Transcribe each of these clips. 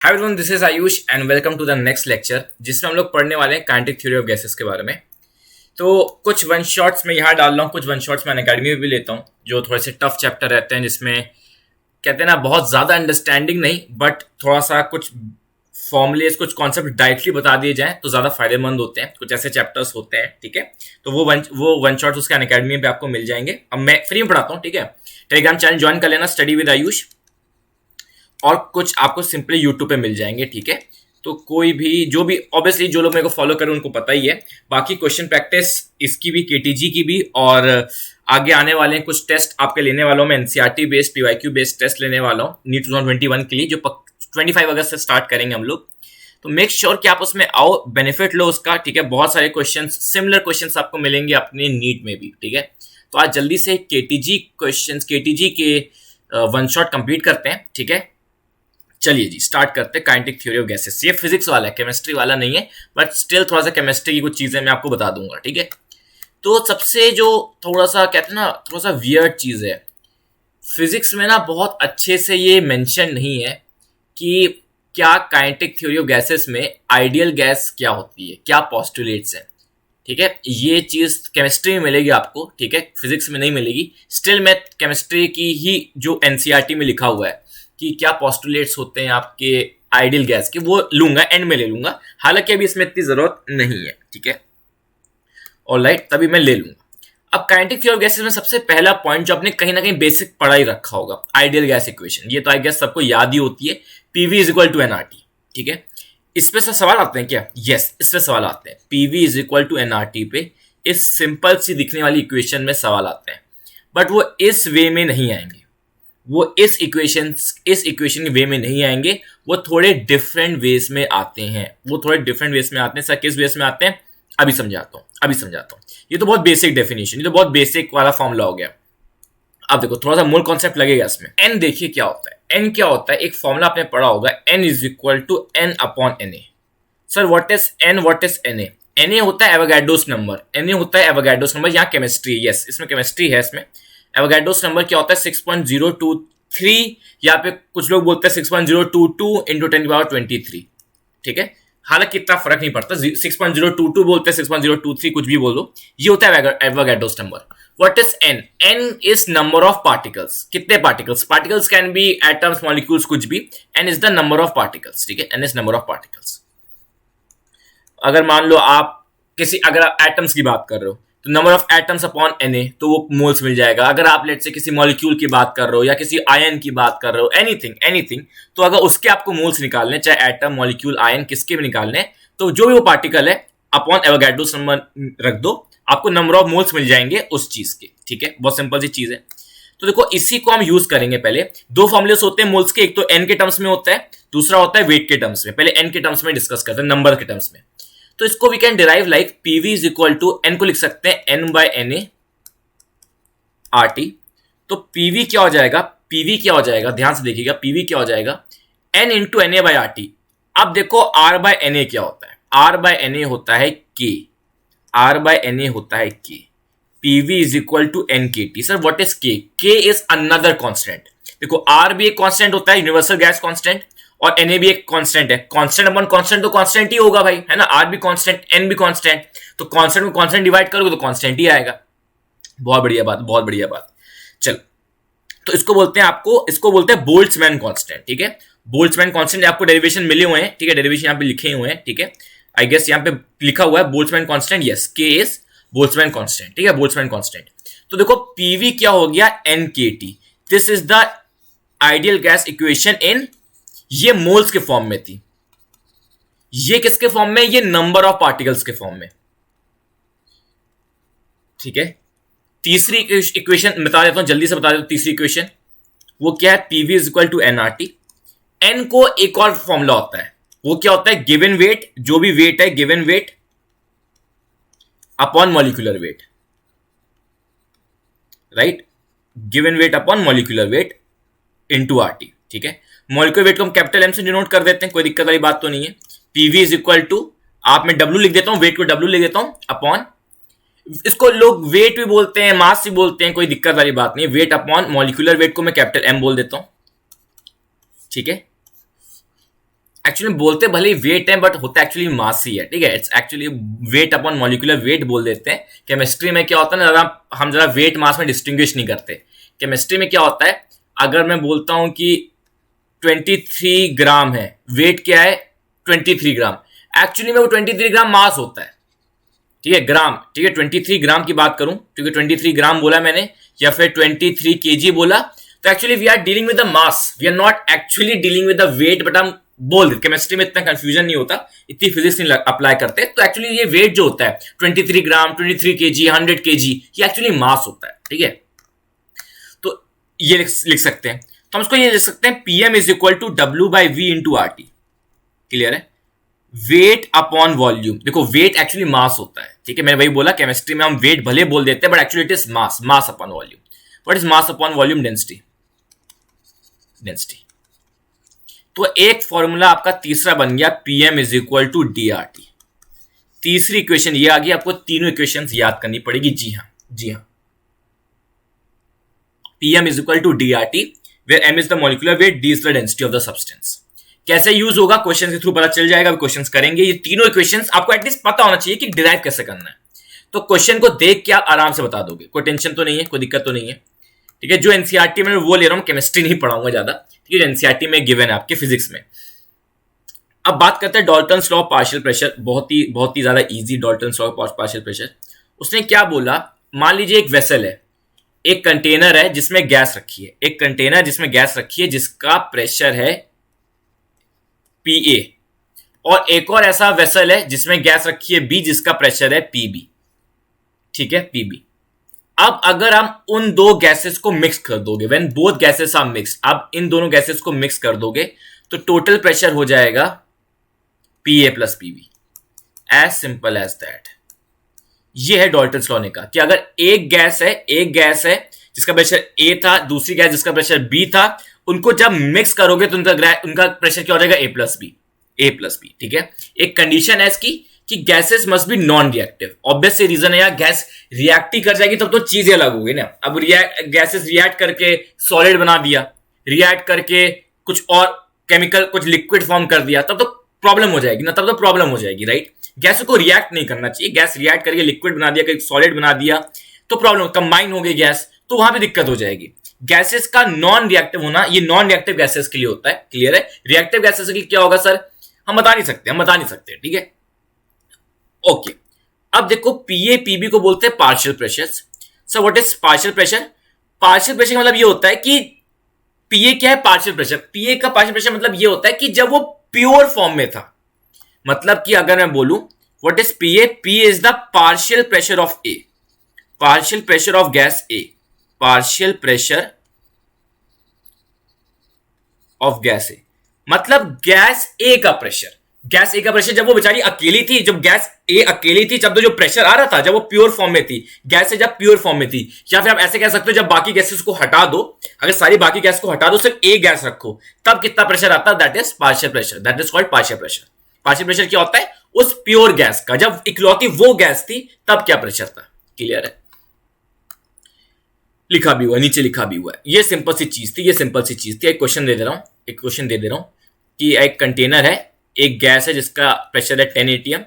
Hi everyone, this is Ayush and welcome to the next lecture जिसमें हम लोग पढ़ने वाले हैं काइनेटिक थ्योरी ऑफ गैसेस के बारे में। तो कुछ वन शॉट्स में यहाँ डाल रहा हूँ, कुछ वन शॉट्स में अकेडमी में भी लेता हूँ जो थोड़े से टफ चैप्टर रहते हैं, जिसमें कहते हैं ना बहुत ज़्यादा अंडरस्टैंडिंग नहीं बट थोड़ा सा कुछ फॉर्मुलेज कुछ कॉन्सेप्ट डायरेक्टली बता दिए जाएं तो ज़्यादा फायदेमंद होते हैं। कुछ ऐसे चैप्टर्स होते हैं, ठीक है। तो वो वन शॉट्स उसके अकेडमी पे आपको मिल जाएंगे। अब मैं फ्री में पढ़ाता हूँ, ठीक है। टेलीग्राम चैनल ज्वाइन कर लेना, स्टडी विद आयुष, और कुछ आपको सिंपली यूट्यूब पे मिल जाएंगे, ठीक है। तो कोई भी जो भी ऑब्वियसली जो लोग मेरे को फॉलो करें उनको पता ही है। बाकी क्वेश्चन प्रैक्टिस इसकी भी, केटीजी की भी, और आगे आने वाले हैं कुछ टेस्ट आपके लेने वाला हूँ मैं। NCERT based, PYQ based test लेने वाला हूँ नीट 2021 के लिए, जो 25 अगस्त से स्टार्ट करेंगे हम लोग। तो मेक श्योर कि आप उसमें आओ, बेनिफिट लो उसका, ठीक है। बहुत सारे क्वेश्चंस, सिमिलर क्वेश्चंस आपको मिलेंगे अपने नीट में भी, ठीक है। तो आज जल्दी से केटीजी क्वेश्चंस, केटीजी के वन शॉट कंप्लीट करते हैं, ठीक है। चलिए जी, स्टार्ट करते हैं काइनेटिक थ्योरी ऑफ गैसेस। ये फिजिक्स वाला है, केमिस्ट्री वाला नहीं है, बट स्टिल थोड़ा सा केमिस्ट्री की कुछ चीजें मैं आपको बता दूंगा, ठीक है। तो सबसे जो थोड़ा सा कहते हैं ना, थोड़ा सा वियर्ड चीज है फिजिक्स में ना, बहुत अच्छे से ये मेंशन नहीं है कि क्या काइनेटिक थ्योरी ऑफ गैसेस में आइडियल गैस क्या होती है, क्या पोस्टुलेट्स हैं, ठीक है। ये चीज केमिस्ट्री में मिलेगी आपको, ठीक है, फिजिक्स में नहीं मिलेगी। स्टिल मैं केमिस्ट्री की ही जो एनसीईआरटी में लिखा हुआ है कि क्या पोस्टुलेट्स होते हैं आपके आइडियल गैस के, वो लूंगा, एंड में ले लूंगा। हालांकि अभी इसमें इतनी जरूरत नहीं है, ठीक है। ऑलराइट, तभी मैं ले लूंगा। अब काइनेटिक थ्योरी ऑफ गैसेस में सबसे पहला पॉइंट जो आपने कहीं ना कहीं बेसिक पढ़ा ही रखा होगा, आइडियल गैस इक्वेशन। ये तो आई गेस सबको याद ही होती है, PV is equal to N R T, ठीक है। इस पे से सवाल आते हैं क्या? यस, इस पे सवाल आते हैं। P V is equal to N R T पे इस सिंपल सी दिखने वाली इक्वेशन में सवाल आते हैं, बट वो इस वे में नहीं आएंगे। वो इस इक्वेशन के वे में नहीं आएंगे, वो थोड़े डिफरेंट वेज में आते हैं। सर किस वेज में आते हैं अभी समझाता हूँ। ये तो बहुत बेसिक डेफिनेशन, ये तो बहुत बेसिक वाला फॉर्मूला हो गया। अब देखो, थोड़ा सा मूल कॉन्सेप्ट लगेगा इसमें। एन देखिए क्या होता है। एन क्या होता है, एक फॉर्मूला आपने पढ़ा होगा, N is equal to N upon N A. Sir what is N, what is N A? N A होता है एवोगाड्रोस नंबर। यहाँ केमिस्ट्री, यस इसमें केमिस्ट्री है। इसमें एवोगाड्रोस नंबर क्या होता है? 6.023, यहाँ पे कुछ लोग बोलते हैं 6.022 इंटू 10⁻23, ठीक है। हालांकि इतना फर्क नहीं पड़ता, 6.022 बोलते हैं, 6.023, कुछ भी बोल दो, ये होता है Avogadro's number. What is N? N is number of particles. कितने particles? Particles can be atoms, molecules, कुछ भी। N is the number of particles, ठीक है। N is number of particles. अगर मान लो आप अगर आप एटम्स की बात कर रहे हो तो number of atoms upon N A, तो वो मोल्स मिल जाएगा। अगर आप लेट से किसी मॉलिक्यूल की बात कर रहे हो या किसी आयन की बात कर रहे हो, एनीथिंग, तो अगर उसके आपको मोल्स निकालने, चाहे एटम, मॉलिक्यूल, आयन, किसके भी निकालने, तो जो भी वो पार्टिकल है अपॉन एवोगाड्रोस नंबर रख दो, आपको नंबर ऑफ मोल्स मिल जाएंगे उस चीज के, ठीक है। बहुत सिंपल सी चीज है। तो देखो, इसी को हम यूज करेंगे। पहले दो फॉर्मुलेस होते हैं मोल्स के, एक तो एन के टर्म्स में होता है, दूसरा होता है वेट के टर्म्स में। पहले एन के टर्म्स में डिस्कस करते हैं, नंबर के टर्म्स में। तो इसको we can derive like P V is equal to, N को लिख सकते हैं N by N A R T. तो पीवी क्या हो जाएगा, ध्यान से देखिएगा, पीवी क्या हो जाएगा? N into N A by R T. अब देखो आर बाय एन ए क्या होता है? आर बाय एन ए होता है के। PV is equal to N K T. Sir what is K? K is another constant. देखो, आर भी एक कॉन्स्टेंट होता है, यूनिवर्सल गैस कॉन्स्टेंट, और एन ए भी एक कांस्टेंट है। कांस्टेंट अपन कांस्टेंट तो कांस्टेंट ही होगा भाई, है ना। आर भी कांस्टेंट, एन भी कांस्टेंट, तो कांस्टेंट को कांस्टेंट डिवाइड करोगे तो कांस्टेंट ही आएगा। बहुत बढ़िया बात। चलो, तो इसको बोलते हैं बोल्ट्जमैन कांस्टेंट, ठीक है। बोल्ट्जमैन कांस्टेंट आपको डेरिवेशन मिले हुए हैं, ठीक है। डेरिवेशन यहाँ पे लिखे हुए हैं, ठीक है। आई गेस यहाँ पे लिखा हुआ है बोल्ट्जमैन कांस्टेंट, यस, के इज बोल्ट्जमैन कांस्टेंट, ठीक है, बोल्ट्जमैन कांस्टेंट। तो देखो, पीवी क्या हो गया? N K T. This is the ideal gas equation in, ये मोल्स के फॉर्म में थी, ये किसके फॉर्म में? ये नंबर ऑफ पार्टिकल्स के फॉर्म में, ठीक है। तीसरी इक्वेशन बता देता हूं, जल्दी से बता देता हूं। तीसरी इक्वेशन वो क्या है? PV is equal to NRT. N को एक और फॉर्मूला होता है, वो क्या होता है? गिवन वेट, जो भी वेट है, given weight upon molecular weight, right. Given weight upon molecular weight into RT, ठीक है। मॉलिक्यूलर वेट को हम कैपिटल एम से डिनोट कर देते हैं, कोई दिक्कत वाली बात तो नहीं है। पीवी इज इक्वल टू, आप मैं डब्ल्यू लिख देता हूं, वेट को डब्ल्यू लिख देता हूं, अपॉन, इसको लोग वेट भी बोलते हैं, मास भी बोलते हैं, कोई दिक्कत वाली बात नहीं है। वेट अपॉन मॉलिक्यूलर वेट को मैं कैपिटल एम बोल देता हूं, ठीक है। एक्चुअली बोलते भले वेट है बट होता एक्चुअली मास ही है, ठीक है। It's actually weight upon molecular weight बोल देते हैं। केमिस्ट्री में क्या होता है ना, हम जरा वेट मास में डिस्टिंग्विश नहीं करते। केमिस्ट्री में क्या होता है, अगर मैं बोलता हूं कि 23 ग्राम है, वेट क्या है 23 ग्राम, एक्चुअली में वो 23 ग्राम मास होता है, ठीक है, ग्राम, ठीक है। 23 ग्राम की बात करूं, क्योंकि 23 ग्राम बोला मैंने, या फिर 23 केजी बोला, तो actually we are dealing with the mass, we are not actually dealing with the weight, but हम बोल देते। केमिस्ट्री में इतना कंफ्यूजन नहीं होता, इतनी फिजिक्स नहीं अप्लाई करते। तो एक्चुअली ये वेट जो होता है 23 ग्राम, 23 केजी, 100 केजी, ये एक्चुअली मास होता है, ठीक है। तो ये लिख सकते हैं। तो हम इसको ये लिख सकते हैं, PM is equal to W/V into RT। Clear है? Weight upon volume. देखो वेट एक्चुअली मास होता है, ठीक है। मैंने वही बोला, केमिस्ट्री में हम वेट भले बोल देते हैं but actually it is mass upon volume. What is mass upon volume? Density. तो एक फॉर्मूला आपका तीसरा बन गया, PM is equal to DRT। तीसरी इक्वेशन ये आ गई, आपको तीनों इक्वेशन याद करनी पड़ेगी। जी हाँ, PM is equal to DRT, where m is the molecular weight, d is the density of the substance. कैसे यूज होगा क्वेश्चन के थ्रू पता चल जाएगा, क्वेश्चन करेंगे। ये तीनों इक्वेशंस आपको एटलीस्ट पता होना चाहिए कि डिराइव कैसे करना है। तो क्वेश्चन को देख के आप आराम से बता दोगे, कोई टेंशन तो नहीं है, कोई दिक्कत तो नहीं है, ठीक है। जो एनसीईआरटी में वो ले रहा हूं, केमिस्ट्री नहीं पढ़ाऊंगा ज्यादा, ठीक है। एनसीईआरटी में गिवन है आपके फिजिक्स में। अब बात करते हैं Dalton's law of partial pressure. बहुत ही ज्यादा easy Dalton's law of partial pressure. उसने क्या बोला, मान लीजिए एक वेसल है, एक कंटेनर है जिसमें गैस रखी है, एक कंटेनर जिसमें गैस रखी है जिसका प्रेशर है PA, और एक और ऐसा वेसल है जिसमें गैस रखी है B जिसका प्रेशर है PB, ठीक है, PB। अब अगर हम उन दो गैसेस को मिक्स कर दोगे, when both gases are mixed, अब इन दोनों गैसेस को मिक्स कर दोगे तो टोटल प्रेशर हो जाएगा PA plus PB। As simple as that. ये है डाल्टन्स लॉ ने कहा कि अगर एक गैस है जिसका प्रेशर A था, दूसरी गैस जिसका प्रेशर B था, उनको जब मिक्स करोगे तो उनका प्रेशर क्या हो जाएगा, A प्लस बी, ठीक है। एक कंडीशन है इसकी कि gases must be non reactive. Obvious से रीजन है यार, गैस रिएक्ट ही कर जाएगी तब तो चीजें अलग होगी ना। अब गैसेस रिएक्ट करके सॉलिड बना दिया, रिएक्ट करके कुछ और केमिकल, कुछ लिक्विड फॉर्म कर दिया, तब तो प्रॉब्लम हो जाएगी ना, तब तो प्रॉब्लम हो जाएगी, राइट। गैस को रिएक्ट नहीं करना चाहिए। गैस रिएक्ट करके लिक्विड बना दिया, कहीं सॉलिड बना दिया तो प्रॉब्लम, कंबाइन हो गई गैस, तो वहां पे दिक्कत हो जाएगी। गैसेस का नॉन रिएक्टिव होना, ये नॉन रिएक्टिव गैसेस के लिए होता है। क्लियर है? रिएक्टिव गैसेस के लिए क्या होगा सर, हम बता नहीं सकते, ठीक है, ओके। अब देखो PA PB को बोलते हैं partial pressure. So what is partial pressure? Partial pressure का मतलब ये होता है कि PA क्या है, पार्शियल प्रेशर। PA का पार्शियल प्रेशर मतलब ये होता है कि जब वो प्योर फॉर्म में था, मतलब कि अगर मैं बोलूं what is PA, P is the partial pressure of A, partial pressure of gas A, partial pressure of gas A, मतलब गैस A का प्रेशर। गैस A का प्रेशर जब वो बेचारी अकेली थी, जब गैस A अकेली थी, जब तो जो प्रेशर आ रहा था, जब वो प्योर फॉर्म में थी, गैस से जब प्योर फॉर्म में थी, या फिर आप ऐसे कह सकते हो जब बाकी गैसेस को हटा दो, अगर सारी बाकी गैस को हटा दो, सिर्फ A गैस रखो, तब कितना प्रेशर आता है, that is partial pressure, that is called partial pressure. Partial pressure क्या होता है, उस प्योर गैस का, जब इकलौती वो गैस थी तब क्या प्रेशर था। क्लियर है? लिखा भी हुआ, नीचे लिखा भी हुआ है। ये सिंपल सी चीज थी, एक क्वेश्चन दे दे रहा हूं कि एक कंटेनर है, एक गैस है जिसका प्रेशर है 10 atm,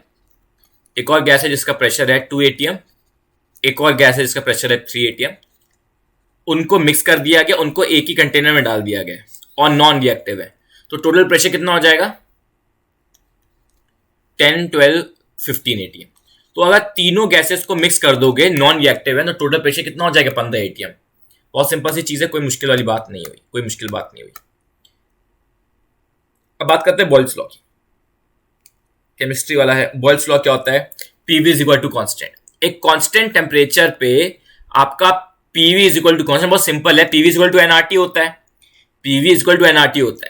एक और गैस है जिसका प्रेशर है 2 atm, एक और गैस है जिसका प्रेशर है 3 atm। उनको मिक्स कर दिया गया, उनको एक ही कंटेनर में डाल दिया गया और नॉन रिएक्टिव है, तो टोटल प्रेशर कितना हो जाएगा 10, 12, 15 atm। तो अगर तीनों गैसेस को मिक्स कर दोगे, नॉन रिएक्टिव है, तो टोटल प्रेशर कितना हो जाएगा 15 atm। बहुत सिंपल सी चीज है, कोई मुश्किल वाली बात नहीं हुई, अब बात करते हैं बॉयल्स लॉ की। केमिस्ट्री वाला है। बॉयल्स लॉ क्या होता है, PV is equal to constant. एक कॉन्स्टेंट टेम्परेचर पे आपका PV is equal to constant, बहुत सिंपल है, PV is equal to nRT होता है,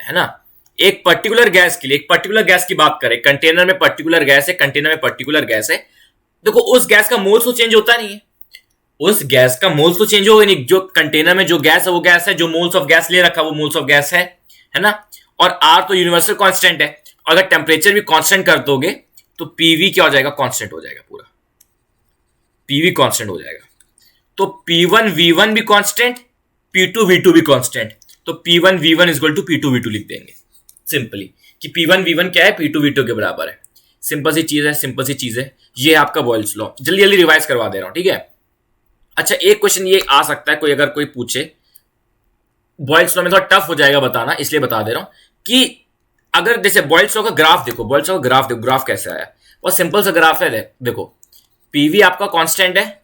है ना। एक पर्टिकुलर गैस के लिए, एक पर्टिकुलर गैस की बात करें, कंटेनर में पर्टिकुलर गैस है, देखो उस गैस का मोल्स तो चेंज होता नहीं है, उस गैस का मोल्स तो चेंज होगा नहीं। जो कंटेनर में जो गैस है वो गैस है, जो मोल्स ऑफ गैस ले रखा वो मोल्स ऑफ गैस है ना। और R तो यूनिवर्सल कांस्टेंट है, अगर टेम्परेचर भी कांस्टेंट कर दोगे तो PV क्या हो जाएगा, कांस्टेंट हो जाएगा, पूरा PV कांस्टेंट हो जाएगा। तो P1 V1 भी कांस्टेंट, P2 V2 भी कांस्टेंट, तो P1 V1 is equal to P2 V2 लिख देंगे सिंपली, कि P1 V1 क्या है, P2 V2 के बराबर है। सिंपल सी चीज है, सिंपल सी चीज है। ये है आपका बॉयल्स लॉ। जल्दी जल्दी रिवाइज करवा दे रहा हूं, ठीक है। अच्छा, एक क्वेश्चन ये आ सकता है, कोई अगर कोई पूछे, बॉयल्स लॉ में थोड़ा टफ हो जाएगा बताना, इसलिए बता दे रहा हूं कि अगर जैसे बॉयल्स लॉ का ग्राफ देखो, बॉयल्स लॉ का ग्राफ देखो, ग्राफ कैसे आया। बहुत सिंपल सा ग्राफ है, देखो पीवी आपका कांस्टेंट है,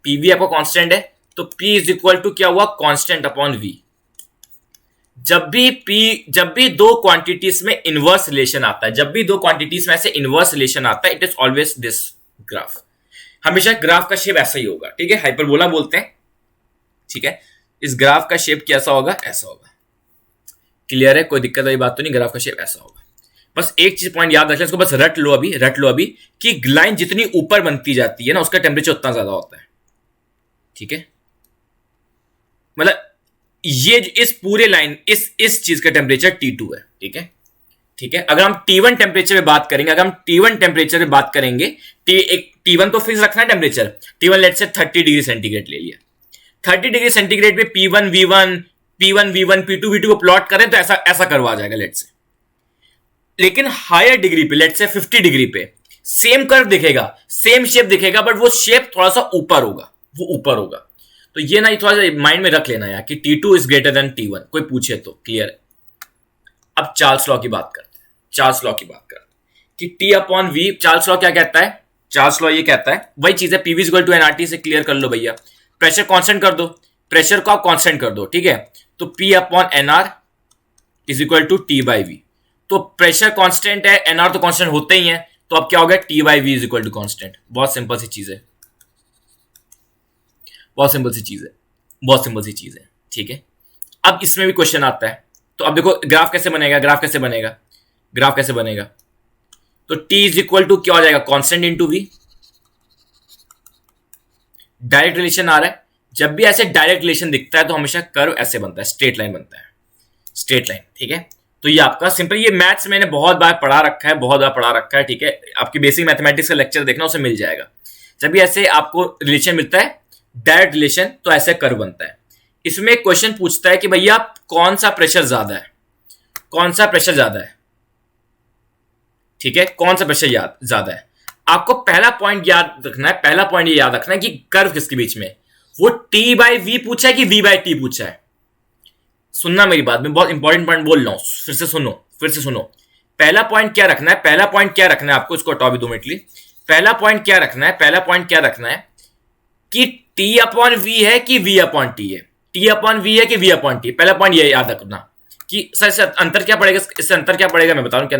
पीवी आपका कांस्टेंट है, तो पी इज इक्वल टू क्या हुआ, कांस्टेंट अपॉन वी। जब भी दो क्वांटिटीज में इनवर्स रिलेशन आता है, जब भी दो क्वांटिटीज में ऐसे इनवर्स रिलेशन आता है, it is always this graph. हमेशा ग्राफ का शेप ऐसा ही होगा, ठीक है, हाइपरबोला बोलते हैं, ठीक है। इस ग्राफ का शेप कैसा होगा, ऐसा होगा। क्लियर है, कोई दिक्कत वाली बात तो नहीं, ग्राफ का शेप ऐसा होगा। बस एक चीज पॉइंट याद रखना, इसको बस रट लो अभी कि लाइन जितनी ऊपर बनती जाती है ना, उसका टेम्परेचर उतना ज्यादा होता है, ठीक है। मतलब ये इस पूरे लाइन इस चीज का टेम्परेचर T2 है, ठीक है, ठीक है। अगर हम T1 टेम्परेचर पे बात करेंगे, T1 तो फिक्स रखना है temperature, T1 let's say 30 degree centigrade ले लिया। 30 डिग्री सेंटीग्रेड पे P1 V1 P2 V2 को प्लॉट करें तो ऐसा करवा जाएगा लेट्स से। लेकिन हायर डिग्री पे, लेट्स से 50 डिग्री पे, सेम कर्व दिखेगा, सेम शेप दिखेगा, बट वो शेप थोड़ा सा ऊपर होगा, तो ये ना थोड़ा सा माइंड में रख लेना यार कि T2 is greater than T1, कोई पूछे तो। क्लियर है। अब चार्ल्स लॉ की बात करते हैं कि T upon V, Charles law क्या कहता है, चार्ल्स लॉ ये कहता है, वही चीज है, PV is equal to nRT से क्लियर कर लो भैया। प्रेशर कांस्टेंट कर दो, प्रेशर को आप कांस्टेंट कर दो, ठीक है, तो P upon nR is equal to T by V। तो प्रेशर कांस्टेंट है, nR तो कांस्टेंट होते ही है, तो अब क्या हो गया, T by V is equal to constant. बहुत सिंपल सी चीज है, ठीक है। अब इसमें भी क्वेश्चन आता है, तो अब देखो ग्राफ कैसे बनेगा, तो T इज इक्वल टू क्या हो जाएगा, constant into V। Direct relation आ रहा है, जब भी ऐसे डायरेक्ट रिलेशन दिखता है तो हमेशा कर्व ऐसे बनता है, स्ट्रेट लाइन बनता है, ठीक है। तो ये आपका सिंपल, ये मैथ्स मैंने बहुत बार पढ़ा रखा है, ठीक है। आपकी बेसिक मैथमेटिक्स का लेक्चर देखना, उसे मिल जाएगा। जब भी ऐसे आपको रिलेशन मिलता है, डायरेक्ट रिलेशन, तो ऐसे कर्व बनता है। इसमें एक क्वेश्चन पूछता है कि भैया कौन सा प्रेशर ज्यादा है, ठीक है, कौन सा प्रेशर ज्यादा है। आपको पहला पॉइंट याद रखना है कि कर्व किसके बीच में, वो T बाई V पूछा है कि V बाई T पूछा है। सुनना मेरी बात, मैं बहुत इंपॉर्टेंट पॉइंट बोल रहा हूं, फिर से सुनो। पहला पॉइंट क्या रखना है आपको, इसको हटाओ भी 2 मिनट लिए। पहला पॉइंट क्या रखना है कि T अपॉन V है कि V अपॉन T है, पहला पॉइंट ये याद रखना कि सर इससे अंतर क्या पड़ेगा, मैं बता रहा हूं क्या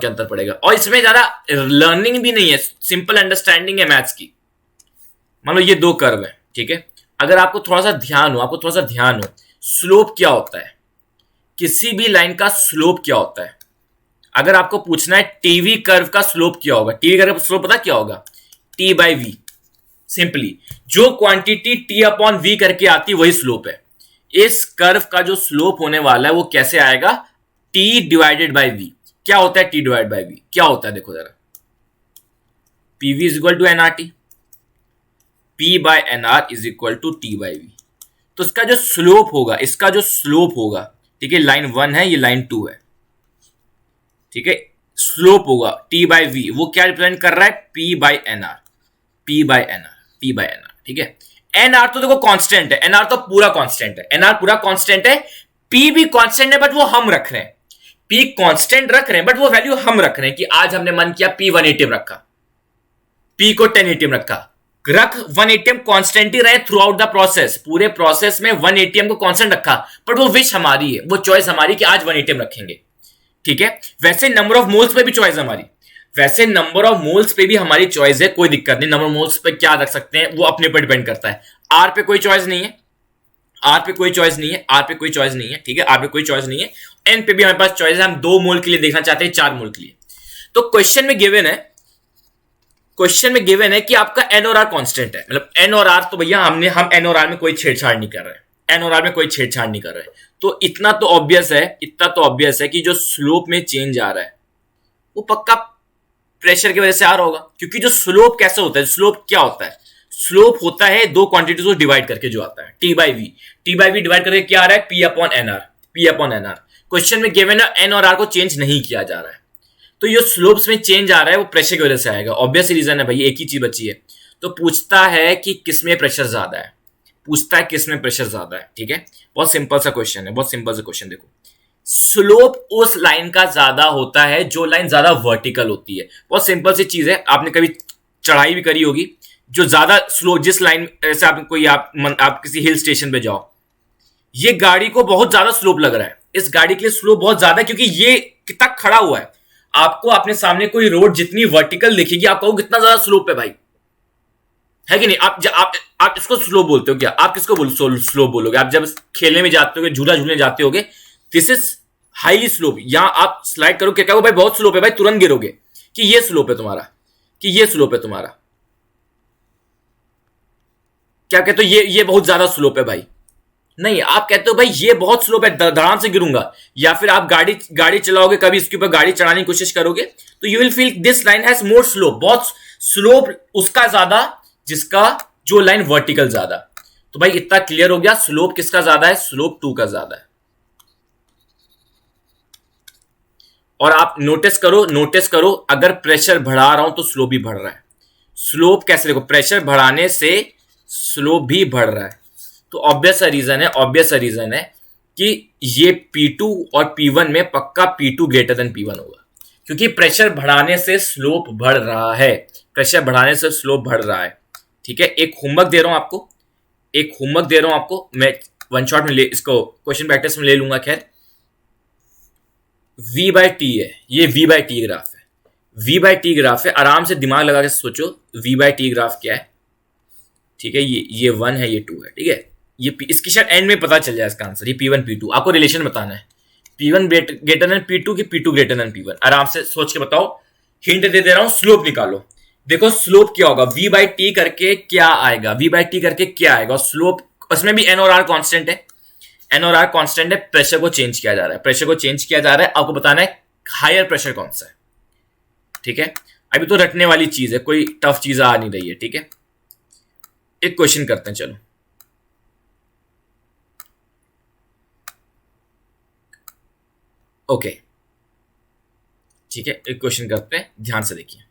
अंतर पड़ेगा, और इसमें ज्यादा लर्निंग भी नहीं है, सिंपल अंडरस्टैंडिंग है मैथ्स की। मान लो ये 2 कर्व है, ठीक है। अगर आपको थोड़ा सा ध्यान हो, स्लोप क्या होता है, किसी भी लाइन का स्लोप क्या होता है। अगर आपको पूछना है टीवी कर्व का स्लोप क्या होगा, टीवी कर्व का स्लोप पता क्या होगा, T बाई V। सिंपली जो क्वांटिटी T अपॉन V करके आती वही स्लोप है। इस कर्व का जो स्लोप होने वाला है वो कैसे आएगा, T डिवाइडेड बाई V। क्या होता है T डिवाइड बाई V, क्या होता है देखो जरा, PV is equal to nRT, P by nR is equal to T by V। तो इसका जो स्लोप होगा, ठीक है, लाइन 1 है, ये लाइन 2 है, ठीक है, स्लोप होगा T बाई V, वो क्या रिप्रेजेंट कर रहा है, P बाई nR, ठीक है। nR तो देखो कांस्टेंट है, nR तो पूरा कांस्टेंट है, P भी कांस्टेंट है, बट वो हम रख रहे हैं, P कांस्टेंट रख रहे हैं, बट वो वैल्यू हम रख रहे हैं कि आज हमने मन किया P 1 ATM रखा, P को 10 ATM रखा, 1 ATM कांस्टेंट ही रहे थ्रू आउट द प्रोसेस, पूरे प्रोसेस में 1 ATM को कांस्टेंट रखा, बट वो विश हमारी है, वो चॉइस हमारी कि आज 1 ATM रखेंगे, ठीक है। वैसे नंबर ऑफ मोल्स पे भी चॉइस है, कोई दिक्कत नहीं, नंबर ऑफ मोल्स पे क्या रख सकते हैं वो अपने पर डिपेंड करता है। R पे कोई चॉइस नहीं है, ठीक है, R पे कोई चॉइस नहीं है। N पे भी हमारे पास चॉइस है, हम 2 मोल के लिए देखना चाहते हैं, 4 मोल के लिए। तो क्वेश्चन में गिवन है कि आपका N और R कांस्टेंट है, मतलब N और R, तो भैया हम N और R में कोई छेड़छाड़ नहीं कर रहे हैं, तो इतना तो ऑब्वियस है कि जो स्लोप में चेंज आ रहा है वो पक्का प्रेशर की वजह से आ रहा होगा, क्योंकि जो स्लोप कैसे होता है, स्लोप क्या होता है, स्लोप होता है 2 क्वांटिटीज को डिवाइड करके जो आता है, T बाई V डिवाइड करके क्या आ रहा है, P upon nR, P upon N R. Question में गिवन है एन और आर को चेंज नहीं किया जा रहा है, तो ये स्लोप्स में चेंज आ रहा है वो प्रेशर की वजह से आएगा। ऑब्वियस रीजन है भाई, एक ही चीज बची है। तो पूछता है कि किसमें प्रेशर ज्यादा है, पूछता है किसमें प्रेशर ज्यादा है। ठीक है, बहुत सिंपल सा क्वेश्चन है, बहुत सिंपल सा क्वेश्चन। देखो, स्लोप उस लाइन का ज्यादा होता है जो लाइन ज्यादा वर्टिकल होती है। बहुत सिंपल सी चीज है, आपने कभी चढ़ाई भी करी होगी। जो ज्यादा स्लो, जिस लाइन से आप किसी हिल स्टेशन पे जाओ, ये गाड़ी को बहुत ज्यादा स्लोप लग रहा है, इस गाड़ी के लिए स्लोप बहुत ज्यादा है क्योंकि ये कितना खड़ा हुआ है। आपको अपने सामने कोई रोड जितनी वर्टिकल दिखेगी, आप कहो कितना ज्यादा स्लोप है भाई, है कि नहीं? आप इसको स्लो बोलते हो क्या? आप किसको स्लो बोलोगे? आप जब खेलने में जाते हो, झूला झूलने जाते होगे, दिस इज हाईली स्लोप। यहां आप स्लाइड करो, क्या कहो भाई बहुत स्लोप है भाई, तुरंत गिरोगे कि ये स्लोप है तुम्हारा, कि ये स्लोप है तुम्हारा। क्या कहते हो? ये बहुत ज्यादा स्लोप है भाई। नहीं, आप कहते हो भाई ये बहुत स्लोप है, धड़ाम से गिरूंगा। या फिर आप गाड़ी चलाओगे, कभी इसके ऊपर गाड़ी चलाने की कोशिश करोगे, तो you will feel this line has more slope. बहुत स्लोप उसका ज्यादा जिसका, जो लाइन वर्टिकल ज्यादा। तो भाई इतना क्लियर हो गया, स्लोप किसका ज्यादा है? स्लोप 2 का ज्यादा है। और आप नोटिस करो, अगर प्रेशर बढ़ा रहा हूं तो स्लोप भी बढ़ रहा है। स्लोप कैसे? देखो, प्रेशर बढ़ाने से स्लोप भी बढ़ रहा है। तो ऑब्वियस रीजन है कि ये P2 और P1 में पक्का P2 ग्रेटर देन P1 होगा, क्योंकि प्रेशर बढ़ाने से स्लोप बढ़ रहा है, प्रेशर बढ़ाने से स्लोप बढ़ रहा है। ठीक है, एक होमवर्क दे रहा हूं आपको, मैं वन शॉट में इसको क्वेश्चन प्रैक्टिस में ले लूंगा। खैर, V/T है, ये V/T ग्राफ है, V/T ग्राफ है। आराम से दिमाग लगा के सोचो V/T ग्राफ क्या है। ठीक है, ये 1 है, ये 2 है। ठीक है, ये इसकी शायद एंड में पता चल जाए इसका आंसर। ये P1 P2 आपको रिलेशन बताना है, P1 ग्रेटर देन P2 की P2 ग्रेटर देन P1। आराम से सोच के बताओ, हिंट दे रहा हूं, स्लोप निकालो। देखो स्लोप क्या होगा, V/T करके क्या आएगा, V/T करके क्या आएगा। स्लोप, उसमें भी N और R कांस्टेंट है, N और R कांस्टेंट है, प्रेशर को चेंज किया जा रहा है, आपको बताना है हायर प्रेशर कौन सा है। ठीक है, अभी तो रटने वाली चीज है, कोई टफ चीज आ नहीं रही है। ठीक है, एक क्वेश्चन करते हैं, चलो। ओके, ठीक है, एक क्वेश्चन करते हैं, ध्यान से देखिए।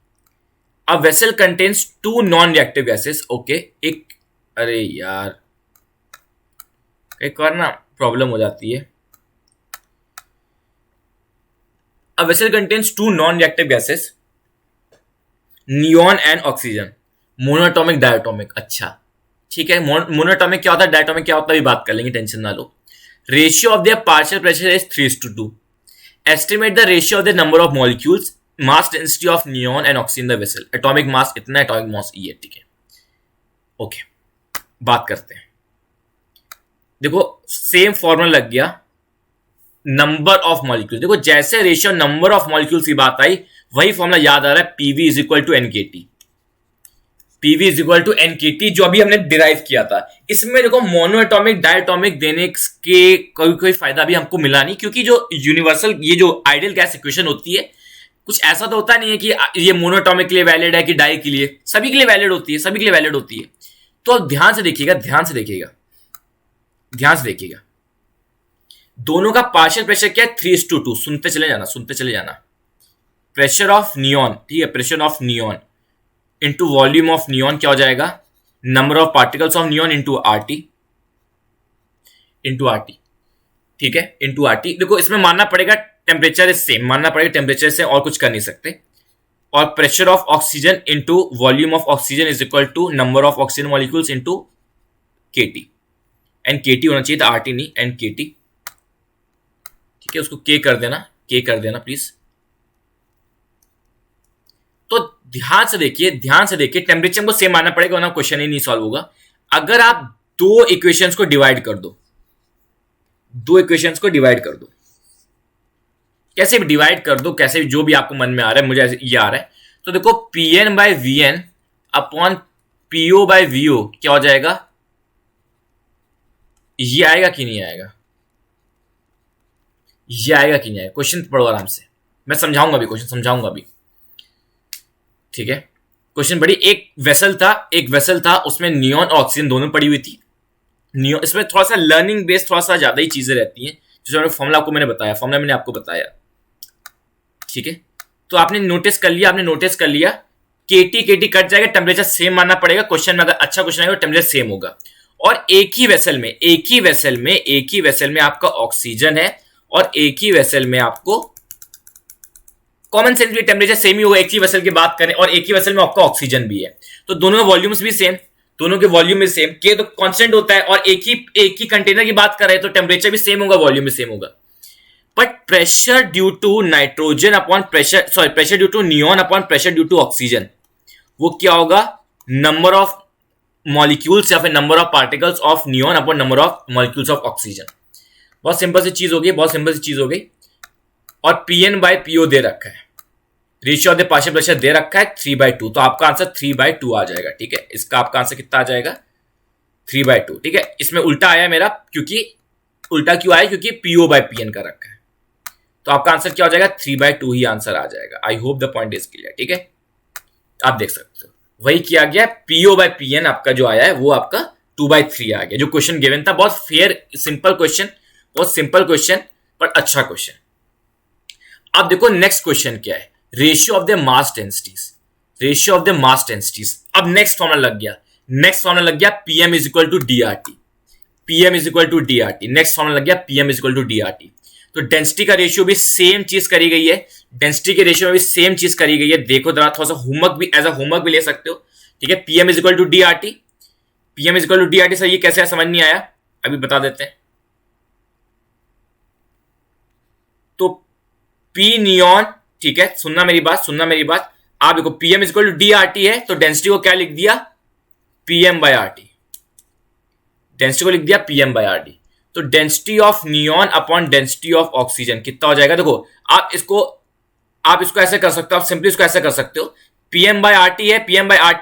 A vessel contains 2 non reactive gases. Okay, अरे यार, एक बार ना प्रॉब्लम हो जाती है। A vessel contains 2 non reactive gases, neon and oxygen, monoatomic diatomic. अच्छा ठीक है, मोनोटॉमिक क्या होता है, डायटोमिक क्या होता है, बात कर लेंगे, टेंशन ना लो। Ratio of their partial pressure is 3:2। Estimate the ratio of the number of molecules, mass density of neon and oxygen the vessel. Atomic mass इतना, एटॉमिक मास ये। ठीक है, ओके, बात करते हैं। देखो सेम फॉर्मूला लग गया, नंबर ऑफ मॉलिक्यूल। देखो जैसे रेशियो नंबर ऑफ मॉलिक्यूल्स की बात आई, वही फॉर्मूला याद आ रहा है, PV is equal to NKT. PV is equal to NKT, जो अभी हमने डिराइव किया था। इसमें देखो मोनो एटॉमिक डायटोमिक देने के कोई फायदा भी हमको मिला नहीं, क्योंकि जो यूनिवर्सल, ये जो आइडियल गैस इक्वेशन होती है, कुछ ऐसा तो होता नहीं है कि ये मोनोटॉमिक के लिए वैलिड है कि डाई के लिए, सभी के लिए वैलिड होती है, सभी के लिए वैलिड होती है। तो अब ध्यान से देखिएगा, दोनों का पार्शियल प्रेशर क्या है, 3:2। सुनते चले जाना। प्रेशर ऑफ नियॉन, ठीक है, pressure of neon into volume of neon क्या हो जाएगा, number of particles of neon into RT. ठीक है, इंटू आरटी। देखो इसमें मानना पड़ेगा टेम्परेचर इज सेम, मानना पड़ेगा टेम्परेचर से, और कुछ कर नहीं सकते। और pressure of oxygen into volume of oxygen is equal to number of oxygen molecules into KT. And KT होना चाहिए था, आरटी नहीं, एंड केटी। ठीक है, उसको के कर देना प्लीज। तो ध्यान से देखिए, टेम्परेचर को सेम मानना पड़ेगा, वरना क्वेश्चन ही नहीं सॉल्व होगा। अगर आप दो इक्वेशंस को डिवाइड कर दो, कैसे भी डिवाइड कर दो, कैसे भी, जो भी आपको मन में आ रहा है, मुझे ये आ रहा है। तो देखो Pn by Vn upon PO by VO क्या हो जाएगा, ये आएगा कि नहीं आएगा, क्वेश्चन पढ़ो आराम से, मैं समझाऊंगा अभी। ठीक है, क्वेश्चन पढ़ी। एक वेसल था, उसमें नियॉन और ऑक्सीजन दोनों पड़ी हुई थी। नियॉन, इसमें थोड़ा सा लर्निंग बेस्ड थोड़ा सा ज्यादा ही चीजें रहती हैं, जो फॉर्मूला आपको मैंने बताया, फॉर्मूला मैंने आपको बताया, ठीक है। तो आपने नोटिस कर लिया, केटी केटी कट जाएगा, टेम्परेचर सेम मानना पड़ेगा। क्वेश्चन में अगर अच्छा क्वेश्चन आएगा टेम्परेचर सेम होगा। और एक ही वेसल में आपका ऑक्सीजन है और एक ही वेसल में आपको कॉमन सेंस भी टेम्परेचर सेम ही होगा, एक ही वेसल की बात करें, और एक ही वेसल में आपका ऑक्सीजन भी है, तो दोनों के वॉल्यूम्स भी सेम, दोनों के वॉल्यूम भी सेम, के तो कांस्टेंट होता है, और एक ही कंटेनर की बात कर रहे हैं तो टेम्परेचर भी सेम होगा, वॉल्यूम भी सेम होगा। But pressure due to nitrogen upon pressure due to neon upon pressure due to oxygen, वो क्या होगा? नंबर ऑफ मॉलिक्यूल्स या फिर number of particles of neon upon number of molecules of oxygen. बहुत simple सी चीज हो गई। और पीएन बाय पीओ दे रखा है, ratio of the partial pressure दे रखा है 3/2, तो आपका आंसर 3/2 आ जाएगा, ठीक है। इसका आपका आंसर कितना आ जाएगा? 3/2, ठीक है। इसमें उल्टा आया मेरा, उल्टा क्यों आया? क्योंकि पीओ बाय पीएन का रखा है, तो आपका आंसर क्या हो जाएगा? 3/2 ही आंसर आ जाएगा। आई hope the point is clear, ठीक है। आप देख सकते हो वही किया गया, पीओ बाय पीएन आपका जो आया है वो आपका 2/3 आ गया। जो क्वेश्चन गिवन था बहुत फेयर सिंपल क्वेश्चन पर अच्छा क्वेश्चन। अब देखो नेक्स्ट क्वेश्चन क्या है, ratio of the mass densities. अब नेक्स्ट फॉर्मूला लग गया PM is equal to DRT. Next formula लग गया PM is equal to DRT. तो डेंसिटी का रेशियो भी सेम चीज करी गई है, देखो जरा, थोड़ा सा होमवर्क भी एज अ होमवर्क भी ले सकते हो, ठीक है। PM is equal to DRT, sir ये कैसे है समझ नहीं आया, अभी बता देते हैं। तो पी नियॉन, ठीक है, सुनना मेरी बात। आप देखो PM is equal to DRT है, तो डेंसिटी को क्या लिख दिया? PM by RT. तो density of neon upon density of oxygen कितना हो जाएगा? देखो आप इसको ऐसे कर सकते हो, आप सिंपली इसको ऐसे कर सकते हो, पीएम बाय आरटी है,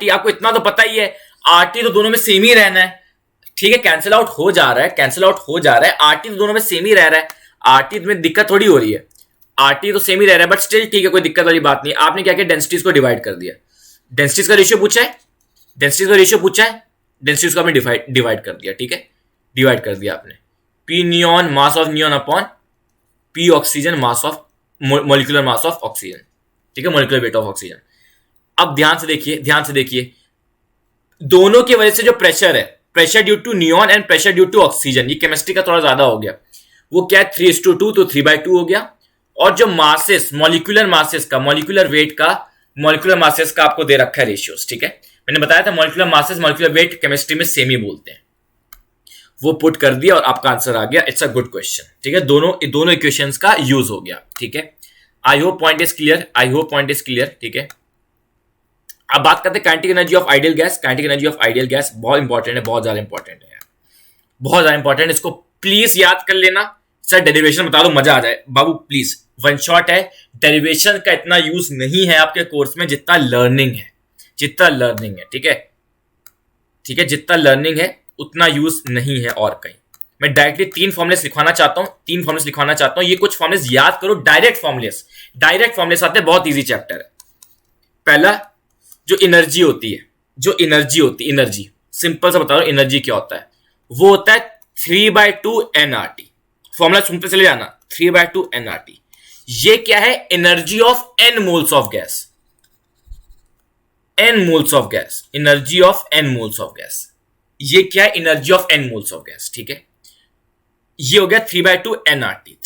आपको इतना तो पता ही है, आरटी तो दोनों में सेम ही रहना है, ठीक है। कैंसिल आउट हो जा रहा है, आरटी तो दोनों में सेम ही रह रहा है, आरटी में दिक्कत थोड़ी हो रही है, आरटी तो सेम ही रह रहा है, बट स्टिल ठीक है, कोई दिक्कत वाली बात नहीं। आपने क्या किया? डेंसिटीज को डिवाइड कर दिया, डेंसिटीज का रेशियो पूछा है, डेंसिटीज को आपने डिवाइड कर दिया, ठीक है, डिवाइड कर दिया आपने। P neon mass of neon upon P oxygen mass of molecular mass of oxygen, ठीक है, मॉलिक्यूलर वेट ऑफ ऑक्सीजन। अब ध्यान से देखिए, दोनों की वजह से जो प्रेशर है, pressure due to neon and pressure due to oxygen, ये केमिस्ट्री का थोड़ा ज्यादा हो गया, वो क्या है? 3:2, तो 3/2 हो गया। और जो मासेस, मॉलिक्यूलर मासेस का आपको दे रखा है रेशियोस, ठीक है। मैंने बताया था molecular masses, molecular weight chemistry में सेम ही बोलते हैं, वो पुट कर दिया और आपका आंसर आ गया। इट्स अ गुड क्वेश्चन, ठीक है। दोनों इक्वेशंस का यूज हो गया, ठीक है। I hope point is clear, ठीक है। अब बात करते हैं kinetic energy of ideal gas. बहुत इंपॉर्टेंट है, बहुत ज्यादा इंपॉर्टेंट। इसको प्लीज याद कर लेना। सर डेरिवेशन बता दो, मजा आ जाए बाबू, प्लीज। वन शॉट है, डेरिवेशन का इतना यूज नहीं है आपके कोर्स में जितना लर्निंग है, ठीक है, जितना लर्निंग है उतना यूज नहीं है और कहीं। मैं डायरेक्टली 3 फॉर्मुलेस लिखवाना चाहता हूं, ये कुछ फॉर्मुलेस याद करो, डायरेक्ट फॉर्मुलेस आते हैं, बहुत इजी चैप्टर है। पहला, जो एनर्जी होती है, एनर्जी सिंपल सा बता रहा हूं, एनर्जी क्या होता है? वो होता है 3/2 nRT। फॉर्मूला सुनते चले जाना, 3/2 nRT। ये क्या है? Energy of n moles of gas, energy of n moles of gas. ये क्या है? Energy of n moles of gas, ठीक है। ये हो गया 3/2 nRT।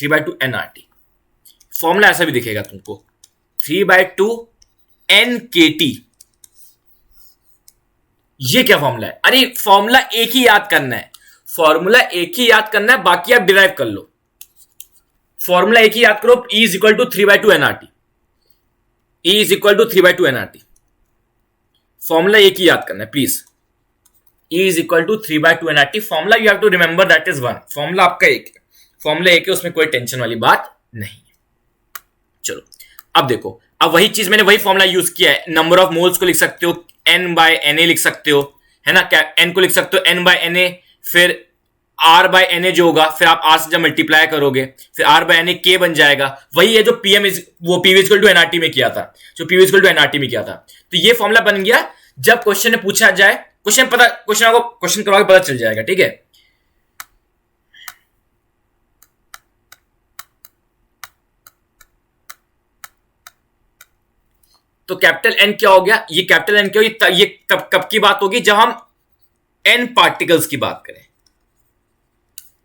फॉर्मूला ऐसा भी दिखेगा तुमको, 3/2 nKT। ये क्या फॉर्मूला है? अरे फॉर्मूला एक ही याद करना है, बाकी आप डिराइव कर लो। फॉर्मूला एक ही याद करो, E is equal to 3/2 nRT। Formula एक ही याद करना है please, E is equal to 3/2 nRT। Formula you have to remember, that is 1। Formula आपका एक है, उसमें कोई टेंशन वाली बात नहीं है। चलो अब देखो, अब वही चीज मैंने वही फॉर्मूला यूज किया है। नंबर ऑफ मोल्स को लिख सकते हो N/Na लिख सकते हो, है ना, क्या N को लिख सकते हो N/Na, फिर R/Na जो होगा, फिर आप R से जब मल्टीप्लाई करोगे फिर R/Na K बन जाएगा। वही है जो पीएम वो PV इक्वल टू nRT में किया था, तो ये फॉर्मूला बन गया। जब क्वेश्चन में पूछा जाए, क्वेश्चन करवा के पता चल जाएगा, ठीक है। तो कैपिटल एन क्या हो गया, ये कैपिटल एन क्या होगी, ये कब कब की बात होगी, जब हम एन पार्टिकल्स की बात करें।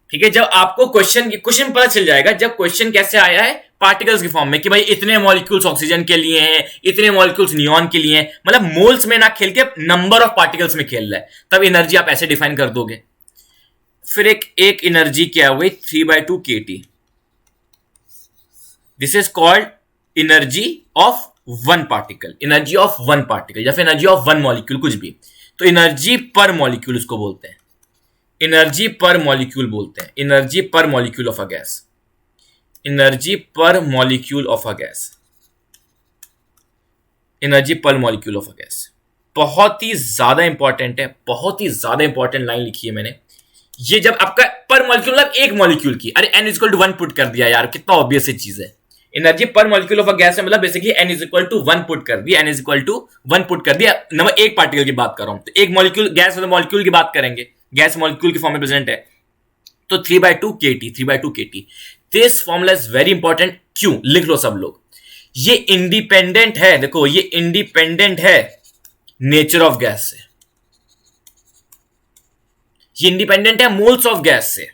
ठीक है, जब आपको क्वेश्चन पता चल जाएगा, जब क्वेश्चन कैसे आया है पार्टिकल्स की फॉर्म में, कि भाई इतने मॉलिक्यूल्स ऑक्सीजन के लिए हैं, इतने मॉलिक्यूल्स नियॉन के लिए हैं, मतलब मोल्स में ना खेल के नंबर ऑफ पार्टिकल्स में खेल रहा है, तब एनर्जी आप ऐसे डिफाइन कर दोगे। फिर एक एनर्जी क्या हो गई, 3/2 kT। This is called energy of one particle, energy of one particle या फिर एनर्जी ऑफ वन मॉलिक्यूल, कुछ भी। तो एनर्जी पर मॉलिक्यूल उसको बोलते हैं, एनर्जी पर मॉलिक्यूल बोलते हैं, energy per molecule of a gas, energy per molecule of a gas, energy per molecule of a gas. बहुत ही ज्यादा इंपॉर्टेंट है, बहुत ही ज्यादा इंपॉर्टेंट लाइन लिखी है मैंने। ये जब आपका पर मॉलिक्यूल मतलब एक मॉलिक्यूल की, अरे n इक्वल टू 1 पुट कर दिया यार, कितना ऑब्वियस चीज है। Energy per molecule of a gas है, मतलब basically n equal to 1 put कर दिया, n इक्वल टू 1 पुट कर दिया, नंबर एक पार्टिकल की बात कर रहा हूं। तो एक मॉलिक्यूल गैस वाले मॉलिक्यूल की बात करेंगे, गैस मॉलिक्यूल की फॉर्म में प्रेजेंट है, तो 3/2 kT, 3/2 kT। This formula is very important. क्यों, लिख लो सब लोग। ये इंडिपेंडेंट है, देखो ये इंडिपेंडेंट है नेचर ऑफ गैस से, ये इंडिपेंडेंट है मोल्स ऑफ गैस से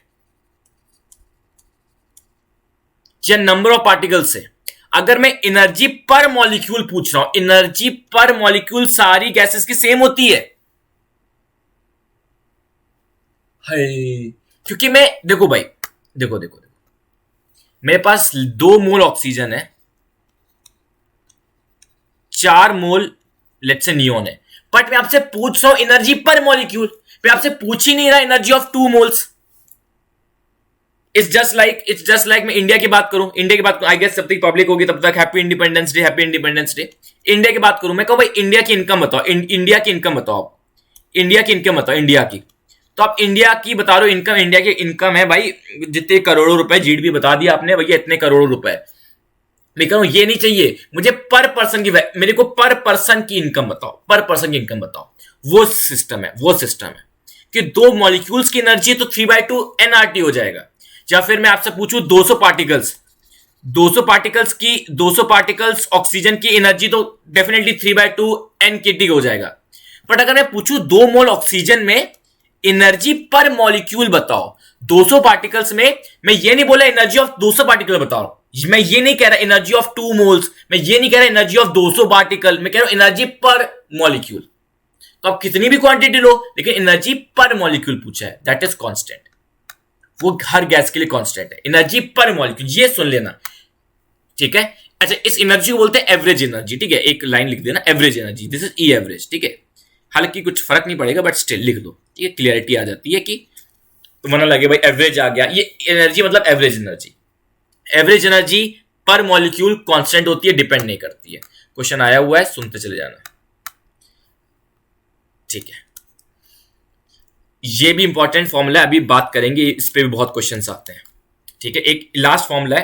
या नंबर ऑफ पार्टिकल से। अगर मैं एनर्जी पर मॉलिक्यूल पूछ रहा हूं, एनर्जी पर मॉलिक्यूल सारी गैसेस की सेम होती है। क्योंकि मैं देखो भाई, देखो मेरे पास 2 मोल ऑक्सीजन है, 4 मोल लेट्स से नियॉन है, बट मैं आपसे पूछ रहा हूं एनर्जी पर मॉलिक्यूल, मैं आपसे पूछ ही नहीं रहा energy of 2 moles. It's just like मैं इंडिया की बात करूं, आई गेस सब तक पब्लिक होगी तब तक happy independence day, happy independence day. India की बात करूं, मैं कहूं भाई इंडिया की इनकम बताओ, इंडिया की इनकम बताओ आप, इंडिया की इनकम बताओ, इंडिया की। तो आप इंडिया की बता रहे हो इनकम, इंडिया की इनकम है भाई जितने करोड़ों रुपए, जीडीपी बता दिया आपने भैया इतने करोड़ों रुपए। मैं कह रहा हूं ये नहीं चाहिए मुझे, पर पर्सन की, मेरे को पर पर्सन की इनकम बताओ, पर पर्सन की इनकम बताओ। वो सिस्टम है कि 2 मॉलिक्यूल्स की एनर्जी तो 3/2 nRT हो जाएगा। या फिर मैं आपसे पूछूं 200 पार्टिकल्स ऑक्सीजन की एनर्जी तो डेफिनेटली 3/2 nKT हो जाएगा। बट अगर मैं पूछूं 2 मोल ऑक्सीजन में एनर्जी पर मॉलिक्यूल बताओ 200 पार्टिकल्स में, मैं ये नहीं बोला एनर्जी ऑफ 200 पार्टिकल बताओ, मैं ये नहीं कह रहा एनर्जी ऑफ 2 मोल्स, मैं ये नहीं कह रहा एनर्जी ऑफ 200 पार्टिकल, मैं कह रहा हूं एनर्जी पर मॉलिक्यूल। तो आप कितनी भी क्वांटिटी लो, लेकिन एनर्जी पर मॉलिक्यूल पूछा है, दैट इज कांस्टेंट। वो हर गैस के लिए कांस्टेंट है, एनर्जी पर मॉलिक्यूल, ये सुन लेना, ठीक है। अच्छा, इस एनर्जी को बोलते हैं एवरेज एनर्जी, ठीक है। एक लाइन लिख देना, average energy, this is E average, ठीक है। हालांकि कुछ फर्क नहीं पड़ेगा, बट स्टिल लिख दो, ठीक है, क्लियरिटी आ जाती है कि वरना लगे भाई एवरेज आ गया। ये एनर्जी मतलब average energy, average energy per molecule constant होती है, डिपेंड नहीं करती है। क्वेश्चन आया हुआ है, सुनते चले जाना, ठीक है। ये भी इंपॉर्टेंट फॉर्मूला है, अभी बात करेंगे इस पे भी बहुत क्वेश्चंस आते हैं, ठीक है। एक लास्ट फॉर्मूला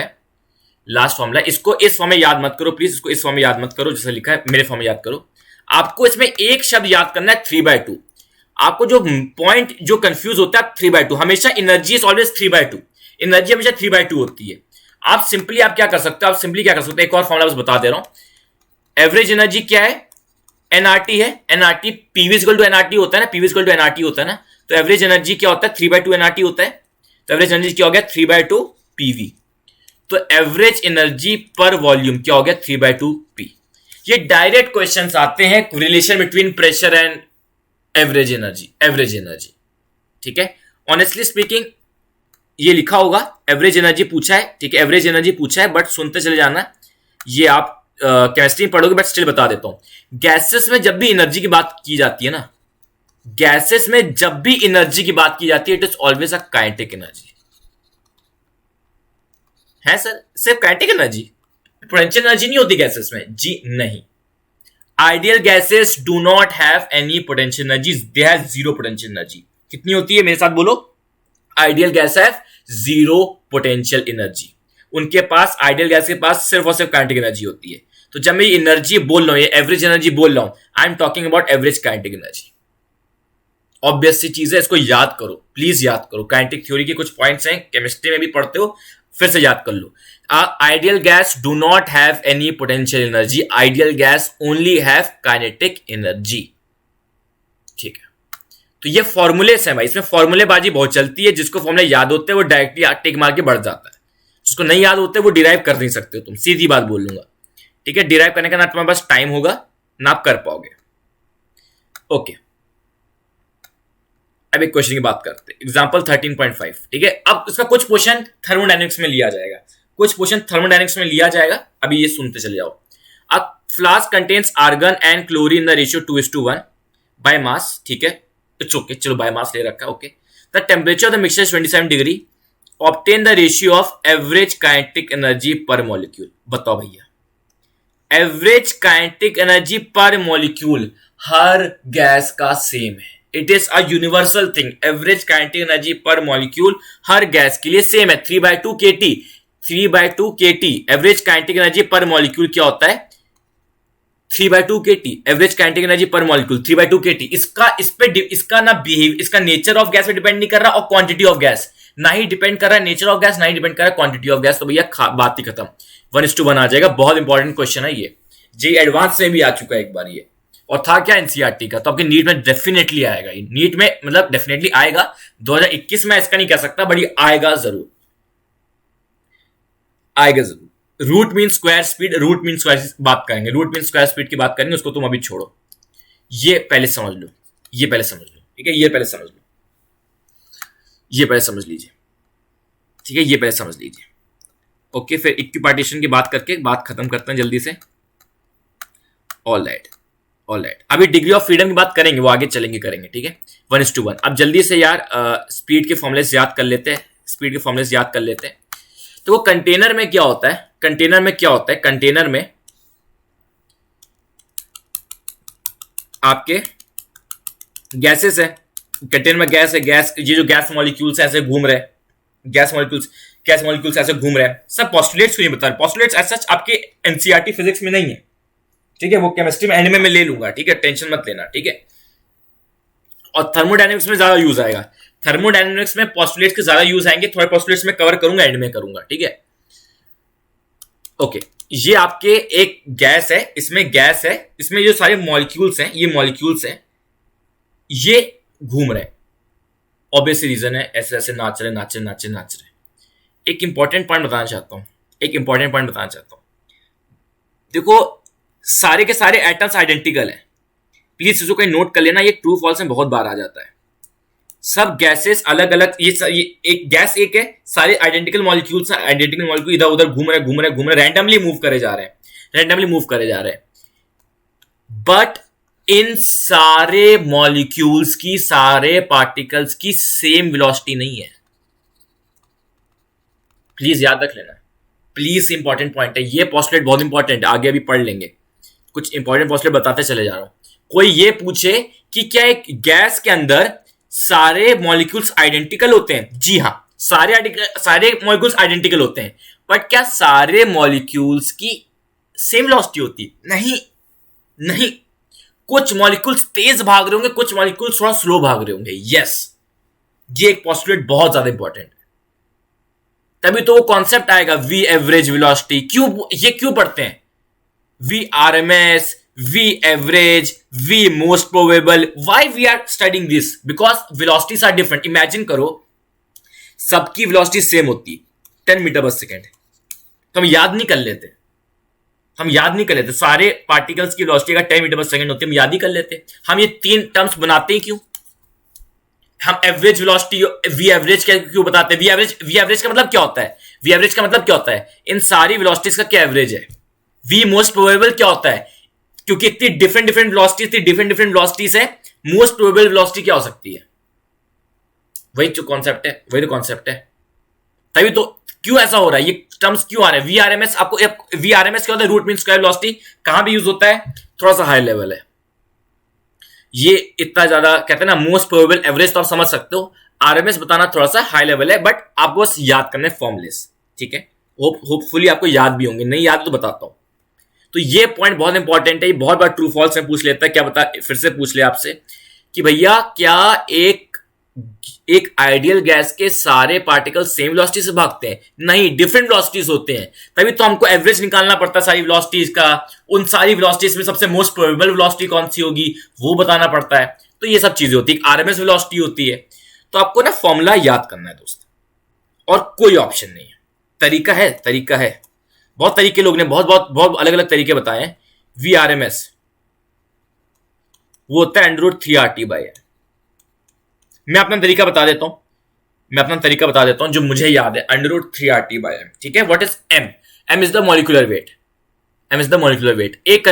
है, इसको इस फॉर्म में याद मत करो प्लीज, इसको इस फॉर्म में याद मत करो जैसा लिखा है, मेरे फॉर्म में याद करो। आपको इसमें एक शब्द याद करना है, 3/2। आपको जो पॉइंट जो कंफ्यूज होता है, 3/2 हमेशा, एनर्जी इज ऑलवेज 3/2, एनर्जी हमेशा 3/2 होती है। आप सिंपली क्या कर सकते हो, एक और फॉर्मूला बस बता दे रहा हूं। एवरेज एनर्जी क्या है, एनआरटी है, NRT PV equal to NRT होता है ना, पीवी इक्वल टू एनआरटी होता है ना। तो एवरेज एनर्जी क्या होता है, 3/2 एनआरटी होता है। तो एवरेज एनर्जी क्या हो गया, 3/2 पीवी। तो एवरेज एनर्जी पर वॉल्यूम क्या हो गया, 3/2 पी। ये डायरेक्ट क्वेश्चंस आते हैं, relation between pressure and average energy, ठीक है। ऑनेस्टली स्पीकिंग ये लिखा होगा, एवरेज एनर्जी पूछा है, ठीक है, एवरेज एनर्जी पूछा है, बट सुनते चले जाना। ये आप केमिस्ट्री में पढ़ोगे, बट स्टिल बता देता हूं। गैसेस में जब भी एनर्जी की बात की जाती है ना, गैसेस में जब भी एनर्जी की बात की जाती है, it is always a kinetic energy. है सर, सिर्फ काइनेटिक एनर्जी, पोटेंशियल एनर्जी नहीं होती गैसेस में, जी नहीं। Ideal gases do not have any potential energy, they have zero potential energy. कितनी होती है, मेरे साथ बोलो, ideal guys have zero potential energy. उनके पास, आइडियल गैस के पास सिर्फ और सिर्फ काइनेटिक एनर्जी होती है। तो जब मैं ये एनर्जी बोल रहा हूं, ये एवरेज एनर्जी बोल रहा हूं, I am talking about average kinetic energy. Obvious सी चीज है, इसको याद करो, प्लीज याद करो। काइनेटिक थ्योरी के कुछ पॉइंट्स हैं, केमिस्ट्री में भी पढ़ते हो, फिर से याद कर लो। Ideal gas do not have any potential energy, ideal gas only have kinetic energy. ठीक है, तो ये फॉर्मूले है भाई, इसमें फॉर्मूलेबाजी बहुत चलती है। जिसको फॉर्मूले याद होते हैं वो डायरेक्टली टिक मार के बढ़ जाता है, जिसको नहीं याद होते वो डिराइव कर नहीं सकते हो तुम, सीधी बात बोल लूंगा। ठीक है, डिराइव करने का ना तुम्हारे पास टाइम होगा ना आप कर पाओगे। ओके, अब एक क्वेश्चन की बात करते हैं, एग्जांपल 13.5। ठीक है, अब इसका कुछ क्वेश्चन थर्मोडायनेमिक्स में लिया जाएगा, कुछ क्वेश्चन थर्मोडायनेमिक्स में लिया जाएगा। अभी ये सुनते चले जाओ। अब flask contains argon and chlorine the ratio 2:1 by mass. ठीक है, इट्स ओके, चलो बाय मास ले रखा है। Okay, the temperature of the mixture 27 degree, obtain the ratio of average kinetic energy per molecule. बताओ भैया, average kinetic energy per molecule हर gas का सेम है। It is a universal thing. Average kinetic energy per molecule हर gas के लिए same है, 3/2 kT। 3/2 kT average kinetic energy per molecule क्या होता है? 3/2 kT average kinetic energy per molecule 3/2 kT। इसका ना बिहेव, इसका नेचर ऑफ गैस पे डिपेंड नहीं कर रहा और क्वांटिटी ऑफ गैस ना ही डिपेंड कर रहा है, नेचर ऑफ गैस ना ही डिपेंड कर रहा है क्वांटिटी ऑफ गैस। तो भैया बात ही खत्म, 1:1 आ जाएगा। बहुत इंपॉर्टेंट क्वेश्चन है ये, जे एडवांस में भी आ चुका है एक बार ये, और था क्या एनसीईआरटी का, तो आपके नीट में डेफिनेटली आएगा। ये नीट में मतलब डेफिनेटली आएगा, 2021 में इसका नहीं कह सकता, बट ये आएगा जरूर, आएगा जरूर। Root mean square speed, root mean square बात करेंगे, रूट मीन स्क्वायर स्पीड की बात करेंगे, उसको तुम अभी छोड़ो, ये पहले समझ लो, ये पहले समझ लो। ठीक है, ये पहले समझ लो, ये पहले समझ लीजिए। ठीक है, ये पहले समझ लीजिए। ओके, फिर इक्विपार्टीशन की बात करके बात खत्म करते हैं जल्दी से। ऑल राइट, ऑल राइट, अभी डिग्री ऑफ फ्रीडम की बात करेंगे, वो आगे चलेंगे करेंगे। ठीक है, 1:1। अब जल्दी से यार स्पीड के फॉर्मुलेस याद कर लेते हैं, स्पीड के फॉर्मुलेस याद कर लेते हैं। तो वो कंटेनर में क्या होता है, कंटेनर में क्या होता है, कंटेनर में आपके गैसेस है, कंटेनर में गैस है, गैस, ये जो गैस मॉलिक्यूल्स ऐसे घूम रहे हैं, गैस मॉलिक्यूल्स ऐसे घूम रहे हैं। सब पोस्टुलेट्स को नहीं बता रहे, पोस्टुलेट्स एज सच आपके एनसीईआरटी फिजिक्स में नहीं है। ठीक है, वो केमिस्ट्री में एंड में मैं ले लूंगा। ठीक है, टेंशन मत लेना। ठीक है, और थर्मोडायनेमिक्स में ज्यादा यूज आएगा, थर्मोडायनेमिक्स में पोस्टुलेट्स के ज्यादा यूज आएंगे, थोड़े पोस्टुलेट्स में कवर करूंगा, एंड में करूंगा। ठीक है, ओके, ये आपके एक गैस है, इसमें गैस है, इसमें जो सारे मॉलिक्यूल्स हैं, ये मॉलिक्यूल्स हैं, ये घूम रहे हैं। ऑब्वियस रीजन है, ऐसे ऐसे नाच रहे। एक इंपॉर्टेंट पॉइंट बताना चाहता हूं, देखो सारे के सारे एटम्स आइडेंटिकल हैं। प्लीज इसको कहीं नोट कर लेना, ये ट्रू फॉल्स में बहुत बार आ जाता है। सब गैसेस अलग अलग, ये एक गैस एक है, सारे आइडेंटिकल मॉलिक्यूल्स इधर उधर घूम रहे, रैंडमली मूव करे जा रहे हैं। बट इन सारे मॉलिक्यूल्स की, सारे पार्टिकल्स की सेम वेलोसिटी नहीं है। प्लीज याद रख लेना, प्लीज इंपॉर्टेंट पॉइंट है ये, पोस्टुलेट बहुत इंपॉर्टेंट है, आगे अभी पढ़ लेंगे। कुछ इंपॉर्टेंट पोस्टुलेट बताते चले जा रहा हूं। कोई ये पूछे कि क्या एक गैस के अंदर सारे मॉलिक्यूल्स आइडेंटिकल होते हैं? जी हाँ, सारे मॉलिक्यूल्स आइडेंटिकल होते हैं, बट क्या सारे मॉलिक्यूल्स की सेम वेलोसिटी होती? नहीं। कुछ मॉलिक्यूल्स तेज भाग रहे होंगे, कुछ मॉलिक्यूल्स थोड़ा स्लो भाग रहे होंगे। यस, ये एक पोस्टुलेट बहुत ज्यादा इंपॉर्टेंट है, तभी तो वो कॉन्सेप्ट आएगा वी एवरेज वेलोसिटी। क्यों पढ़ते हैं? V RMS, V average, V most probable. Why we are studying this? Because velocities are different. Imagine करो सबकी वेलोसिटी सेम होती 10 मीटर पर सेकेंड, तो हम याद नहीं कर लेते सारे पार्टिकल्स की वेलोसिटी अगर 10 मीटर पर सेकेंड होती है, हम याद ही कर लेते। हम ये 3 टर्म्स बनाते ही क्यों? हम एवरेज वेलोसिटी, वी एवरेज क्यों बताते हैं? वी एवरेज का मतलब क्या होता है? इन सारी वेलोसिटीज का क्या एवरेज है? वी मोस्ट प्रोबेबल क्या होता है? क्योंकि इतनी डिफरेंट वेलोसिटीज है, मोस्ट प्रोबेबल वेलोसिटी क्या हो सकती है? वही तो कॉन्सेप्ट है। तभी तो क्यों ऐसा हो रहा है, ये टर्म्स क्यों आ रहे हैं? वीआरएमएस, आपको वीआरएमएस क्या होता है? Root mean square velocity. कहां भी यूज होता है? थोड़ा सा हाई लेवल है। ये इतना ज्यादा कहते हैं ना, मोस्ट प्रोबेबल, एवरेज तो आप समझ सकते हो, आरएमएस बताना थोड़ा सा हाई लेवल है, बट आपको बस याद करने फॉर्मुलेस। ठीक है, होपफुली आपको याद भी होंगे, नहीं याद तो बताता हूं। तो ये पॉइंट बहुत इंपॉर्टेंट है, ये बहुत बार ट्रू फॉल्स में पूछ लेता है। क्या बता, फिर से पूछ ले आपसे कि भैया क्या एक एक आइडियल गैस के सारे पार्टिकल सेम वेलोसिटी से भागते हैं? नहीं, डिफरेंट वेलोसिटीज होते हैं। तभी तो हमको एवरेज निकालना पड़ता है सारी वेलोसिटीज का। उन सारी वेलोसिटीज में सबसे मोस्ट प्रोबेबल वेलोसिटी कौन सी होगी वो बताना पड़ता है। तो ये सब चीजें होती है, आरएमएस वेलोसिटी होती है। तो आपको ना फॉर्मूला याद करना है दोस्त, और कोई ऑप्शन नहीं है। तरीका है, तरीका है, बहुत तरीके लोग ने बहुत बहुत बहुत अलग अलग तरीके बताए हैं। वी आर एम एस वो होता है √3RT/m। मैं अपना तरीका बता देता हूं, जो मुझे याद है, √3RT/m। ठीक है, what is m? m is the molecular wait. एक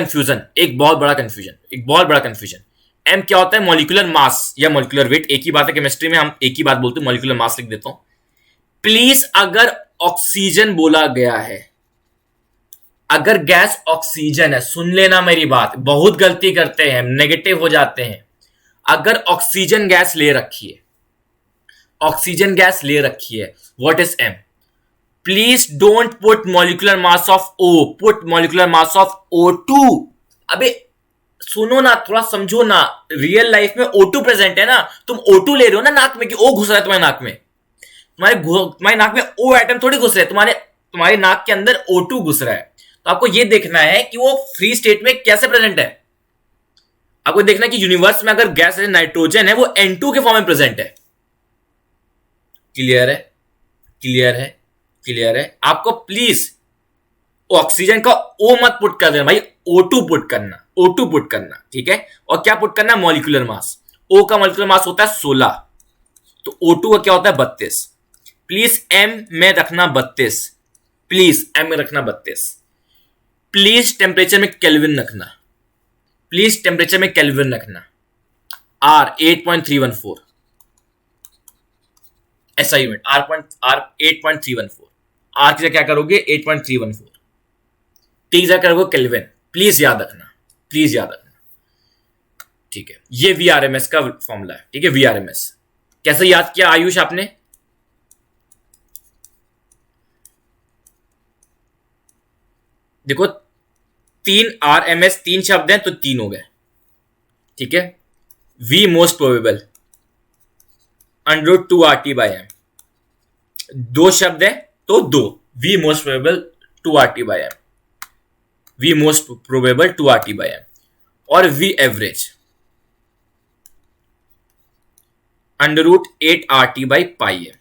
बहुत बड़ा कंफ्यूजन। m क्या होता है? मॉलिक्यूलर मास या मॉलिक्यूलर वेट, एक ही बात है। केमिस्ट्री में हम एक ही बात बोलते हैं, मॉलिक्यूलर मास लिख देता हूं। प्लीज, अगर ऑक्सीजन बोला गया है, अगर गैस ऑक्सीजन है, सुन लेना मेरी बात, बहुत गलती करते हैं, नेगेटिव हो जाते हैं। अगर ऑक्सीजन गैस ले रखी है, what is m? Please don't put molecular mass of O, put molecular mass of O2। अबे सुनो ना, थोड़ा समझो ना, रियल लाइफ में O2 प्रेजेंट है ना, तुम O2 ले रहे हो ना नाक में, कि O घुस रहा है तुम्हारे नाक में। तुम्हारे नाक में O एटम थोड़ी घुस रहे हैं, तुम्हारे नाक के अंदर O2 घुस रहा है। तो आपको यह देखना है कि वो फ्री स्टेट में कैसे प्रेजेंट है। आपको देखना है कि यूनिवर्स में अगर गैस नाइट्रोजन है, वो N2 के फॉर्म में प्रेजेंट है। क्लियर है। आपको प्लीज ऑक्सीजन का O मत पुट कर देना भाई, O2 पुट करना। ठीक है, और क्या पुट करना? Molecular mass. O का मॉलिक्यूलर मास होता है 16, तो O2 का क्या होता है? 32। प्लीज M में रखना 32। प्लीज टेम्परेचर में केल्विन रखना। R 8.314, ऐसा यूनिट, R 8.314। R की जगह क्या करोगे? 8.314। T की जगह करोगे केल्विन। प्लीज याद रखना। ठीक है, ये VRMS का फॉर्मूला है। ठीक है, VRMS कैसे याद किया आयुष आपने? देखो, 3 RMS, 3 शब्द हैं तो 3 हो गए। ठीक है, V मोस्ट प्रोबेबल √2RT/m, 2 शब्द है तो 2, V मोस्ट प्रोबेबल 2RT/m, और V एवरेज √8RT/m।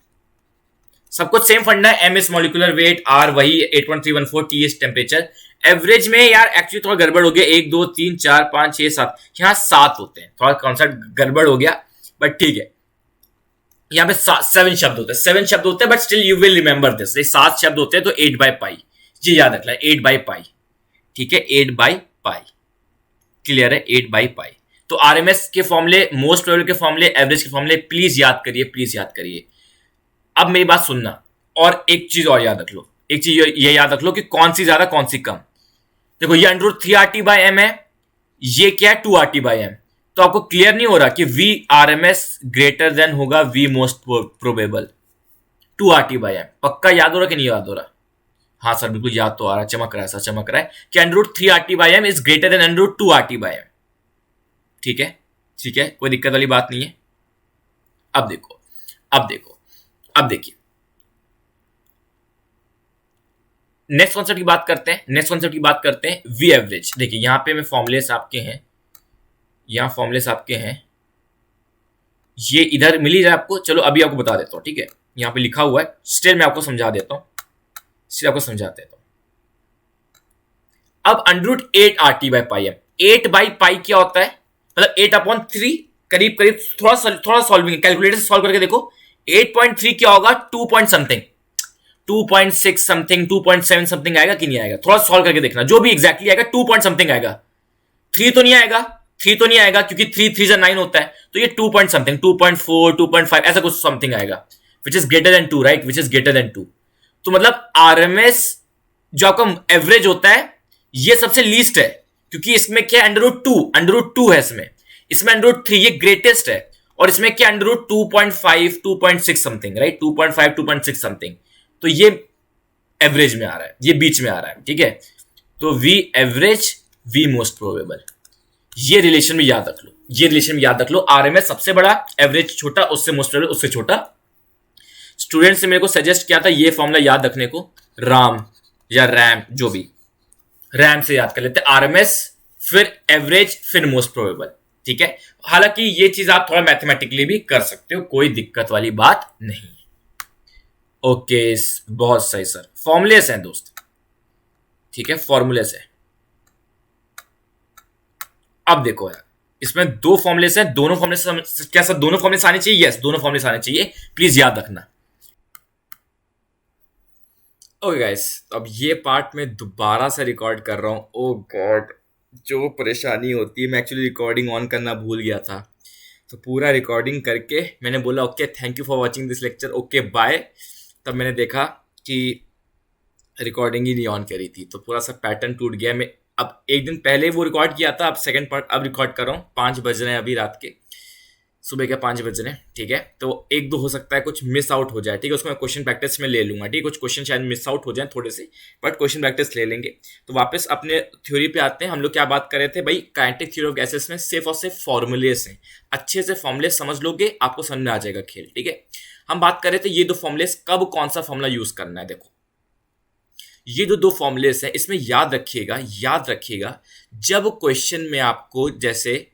सब कुछ सेम फंडा है। M is molecular weight, R वही 8.314, T इज टेम्परेचर। एवरेज में यार एक्चुअली थोड़ा गड़बड़ हो गया, 1 2 3 4 5 6 7, यहां 7 होते हैं, थोड़ा कॉन्सेप्ट गड़बड़ हो गया, बट ठीक है। यहाँ पे 7 शब्द होते हैं, but still you will remember this. 7 शब्द होते हैं तो 8/π, ये याद रखना है, 8/π। ठीक है, 8/π। क्लियर है? 8/π। तो आरएमएस के फॉर्मूले, मोस्ट प्रोबेबल के फॉर्मूले, एवरेज के फॉर्मूले प्लीज याद करिए। अब मेरी बात सुनना, और एक चीज और याद रख लो, ये याद रख लो कि कौन सी ज्यादा कौन सी कम। देखो, ये √3RT/m है, ये क्या है? 2RT/m। तो आपको क्लियर नहीं हो रहा कि VRMS ग्रेटर देन होगा V मोस्ट प्रोबेबल 2RT/m। पक्का याद हो रहा कि नहीं याद हो रहा? हाँ सर, बिल्कुल याद तो आ रहा है, चमक रहा है कि √3RT/m is greater than √2RT/m। ठीक है, कोई दिक्कत वाली बात नहीं है। अब देखिए, नेक्स्ट कॉन्सेप्ट की बात करते हैं, वी एवरेज। देखिए, यहां पे मैं फॉर्मुलेस आपके हैं, ये इधर मिल ही जाए आपको। चलो अभी आपको बता देता हूं। ठीक है, यहां पे लिखा हुआ है, स्टिल मैं आपको समझा देता हूं। अब √8RT/m, 8/π क्या होता है? मतलब 8/3, करीब थोड़ा सॉल्विंग, कैलकुलेटर से सॉल्व करके देखो। 8.3 क्या होगा? 2 पॉइंट समथिंग, 2.6 समथिंग, 2.7 समथिंग आएगा कि नहीं आएगा? थोड़ा सॉल्व करके देखना, जो भी एग्जैक्टली आएगा 2 पॉइंट समथिंग आएगा। 3 तो नहीं आएगा, क्योंकि 3 से 9 होता है, तो ये 2 पॉइंट समथिंग, 2.4, 2.5 ऐसा कुछ समथिंग आएगा, which is greater than 2, right? Which is greater than 2। तो मतलब आरएमएस जो आपका एवरेज होता है, ये सबसे लीस्ट है, क्योंकि इसमें क्या है? √2 है इसमें √3 ये ग्रेटेस्ट है, और इसमें क्या? √2.5, 2.6 समथिंग, राइट? 2.5, 2.6 समथिंग। तो ये एवरेज में आ रहा है, ये बीच में आ रहा है। ठीक है, तो V average, V most probable, ये रिलेशन भी याद रख लो, ये रिलेशन भी याद रख लो। आरएमएस सबसे बड़ा, एवरेज छोटा, उससे मोस्ट प्रोबेबल उससे छोटा। स्टूडेंट से मेरे को सजेस्ट किया था ये फॉर्मूला याद रखने को, राम या रैम, जो भी, रैम से याद कर लेते, आरएमएस फिर एवरेज फिर मोस्ट प्रोबेबल। ठीक है, हालांकि ये चीज आप थोड़ा मैथमेटिकली भी कर सकते हो, कोई दिक्कत वाली बात नहीं है। ओके, बहुत सही सर, फॉर्मुलेस हैं दोस्त। ठीक है, फॉर्मुलेस है। अब देखो यार, इसमें दो फॉर्मुलेस हैं, दोनों फॉर्मुलेस क्या सर, दोनों फॉर्मुलेस आने चाहिए? यस, दोनों फॉर्मुलेस आने चाहिए, प्लीज याद रखना। ओके गाइस, अब ये पार्ट मैं दोबारा से रिकॉर्ड कर रहा हूँ। ओ गॉड, जो परेशानी होती है, मैं एक्चुअली रिकॉर्डिंग ऑन करना भूल गया था, तो पूरा रिकॉर्डिंग करके मैंने बोला okay thank you for watching this lecture, okay bye. तब मैंने देखा कि रिकॉर्डिंग ही नहीं ऑन करी थी, तो पूरा सा पैटर्न टूट गया। मैं अब एक दिन पहले वो रिकॉर्ड किया था, अब सेकंड पार्ट अब रिकॉर्ड कर रहा हूँ। 5 बज रहे हैं अभी रात के, सुबह के 5 बज रहे हैं। ठीक है, तो एक दो हो सकता है कुछ मिस आउट हो जाए, ठीक है, उसको मैं क्वेश्चन प्रैक्टिस में ले लूंगा। ठीक है, कुछ क्वेश्चन शायद मिस आउट हो जाए थोड़े से, बट क्वेश्चन प्रैक्टिस ले लेंगे। तो वापस अपने थ्योरी पे आते हैं। हम लोग क्या बात कर रहे थे भाई, काइनेटिक थ्योरी ऑफ गैसेस में सिर्फ और सिर्फ फॉर्मूलेस हैं। अच्छे से फॉर्मूले समझ लोगे, आपको समझ में आ जाएगा खेल। ठीक है, हम बात कर रहे थे ये दो फॉर्मूलेस कब कौन सा फॉर्मूला यूज करना है। देखो, ये जो दो फॉर्मूलेस हैं, इसमें याद रखिएगा, याद रखिएगा, जब क्वेश्चन में आपको, जैसे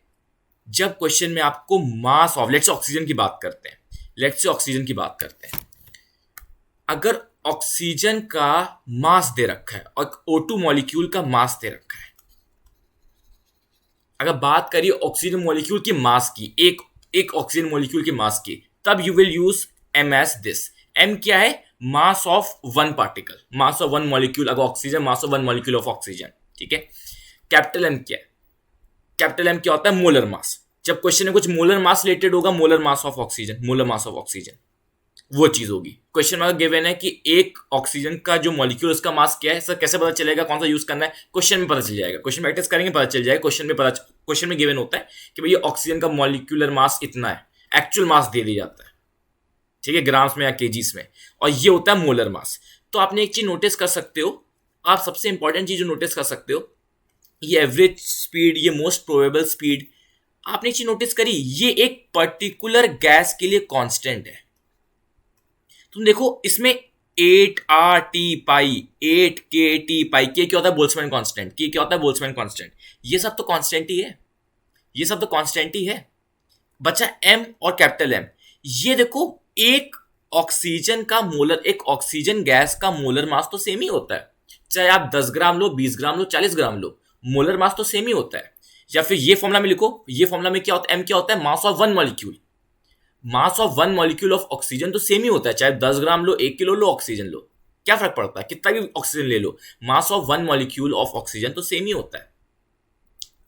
जब क्वेश्चन में आपको mass of, let's say oxygen की बात करते हैं, लेट्स से ऑक्सीजन की बात करते हैं, अगर ऑक्सीजन का मास दे रखा है और O2 मॉलिक्यूल का मास दे रखा है, अगर बात करिए ऑक्सीजन मॉलिक्यूल की मास की, एक ऑक्सीजन मॉलिक्यूल की मास की, तब you will use M S this. M क्या है? Mass of one particle, mass of one molecule, अगर oxygen, mass of one molecule of oxygen. ठीक है, कैपिटल एम क्या है? कैपिटल एम क्या होता है? Molar mass. जब क्वेश्चन में कुछ मोलर मास रिलेटेड होगा, molar mass of oxygen, molar mass of oxygen, वो चीज होगी। क्वेश्चन में गिवन है कि एक ऑक्सीजन का जो मॉलिक्यूल, उसका मास क्या है, सर कैसे पता चलेगा, कौन सा यूज करना है? क्वेश्चन में पता चल जाएगा, क्वेश्चन प्रैक्टिस करेंगे पता चल जाएगा। क्वेश्चन में गिवन होता है कि भाई ऑक्सीजन का मॉलिक्यूलर मास इतना है, एक्चुअल मास दे दिया जाता है, ठीक है, ग्राम्स में या केजीस में, और ये होता है मोलर मास। तो आपने एक चीज नोटिस कर सकते हो, आप सबसे इंपॉर्टेंट चीज जो नोटिस कर सकते हो, ये एवरेज स्पीड, ये मोस्ट प्रोबेबल स्पीड, आपने एक चीज नोटिस करी, ये एक पर्टिकुलर गैस के लिए कांस्टेंट है। तुम देखो इसमें 8RT पाई, 8KT पाई, के क्या होता है? Boltzmann constant. के क्या होता है? Boltzmann constant. ये सब तो कांस्टेंट ही है, ये सब तो कांस्टेंट ही है। बचा एम और कैपिटल एम। ये देखो, एक ऑक्सीजन का मोलर, एक ऑक्सीजन गैस का मोलर मास तो सेम ही होता है, चाहे आप 10 ग्राम लो, 20 ग्राम लो, 40 ग्राम लो, मोलर मास तो सेम ही होता है। या फिर ये फॉर्मुला में लिखो, ये फॉर्मुला में क्या होता है? एम क्या होता है? Mass of one molecule. Mass of one molecule of oxygen तो सेम ही होता है, चाहे 10 ग्राम लो, 1 किलो लो ऑक्सीजन लो, क्या फर्क पड़ता है? कितना भी ऑक्सीजन ले लो, mass of one molecule of oxygen तो सेम ही होता है।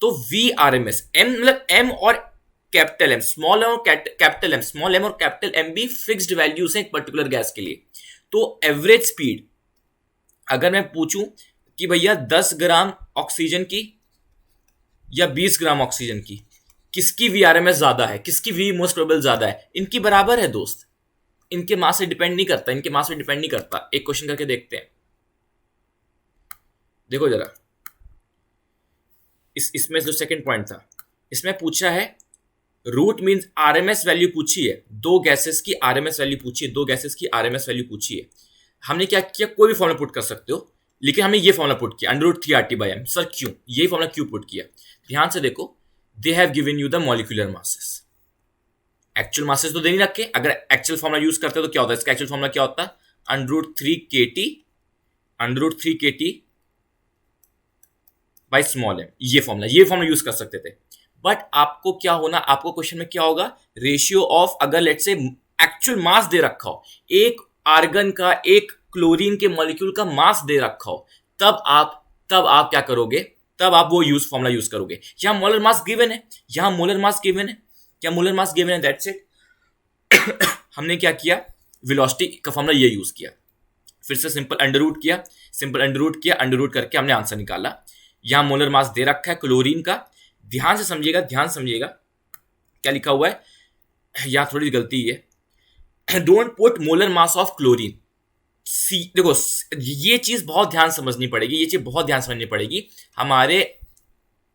तो we are M S, M मतलब एम और कैपिटल एम, स्मॉल एम और कैपिटल एम, स्मॉल एम और कैपिटल एम भी फिक्स्ड वैल्यूज हैं एक पर्टिकुलर गैस के लिए। तो एवरेज स्पीड, अगर मैं पूछूं कि भैया 10 ग्राम ऑक्सीजन की या 20 ग्राम ऑक्सीजन की, किसकी वीआरएमएस ज्यादा है, किसकी वी मोस्ट प्रोबेबल ज्यादा है, इनकी बराबर है दोस्त, इनके मास से डिपेंड नहीं करता, इनके मास से डिपेंड नहीं करता। एक क्वेश्चन करके देखते हैं, देखो जरा, इसमें जो सेकंड पॉइंट था, इसमें पूछा है रूट मींस आरएमएस वैल्यू पूछी है, दो गैसेस की आरएमएस वैल्यू पूछी है, दो गैसेस की आरएमएस वैल्यू पूछी है। हमने क्या किया? कोई भी फॉर्मूला पुट कर सकते हो, लेकिन हमने ये फॉर्मूला पुट किया, √3RT/m। सर क्यों? यही फॉर्मूला क्यों पुट किया? ध्यान से देखो, they have given you the molecular masses, actual masses तो दे नहीं रखे। अगर एक्चुअल फॉर्मूला यूज करते तो क्या होता है? इसका एक्चुअल फॉर्मूला क्या होता है? √3KT by small M. ये फॉर्मूला यूज कर सकते थे, बट आपको क्या होना, आपको क्वेश्चन में क्या होगा? रेशियो ऑफ, अगर लेट्स से एक्चुअल मास दे रखा हो, एक आर्गन का, एक क्लोरीन के मॉलिक्यूल का मास दे रखा हो, तब आप क्या करोगे? तब आप वो फॉर्मूला यूज करोगे। यहां मोलर मास गिवन है, यहां मोलर मास गिवन है, क्या मोलर मास गिवन है? That's it. हमने क्या किया? वेलोसिटी का फॉर्मूला ये यूज किया, फिर से सिंपल अंडर रूट किया, अंडर रूट करके हमने आंसर निकाला। यहां मोलर मास दे रखा है क्लोरीन का, ध्यान से समझिएगा, ध्यान समझिएगा क्या लिखा हुआ है, यहां थोड़ी गलती है, don't put molar mass of chlorine. देखो, ये चीज बहुत ध्यान समझनी पड़ेगी, ये चीज बहुत ध्यान समझनी पड़ेगी। हमारे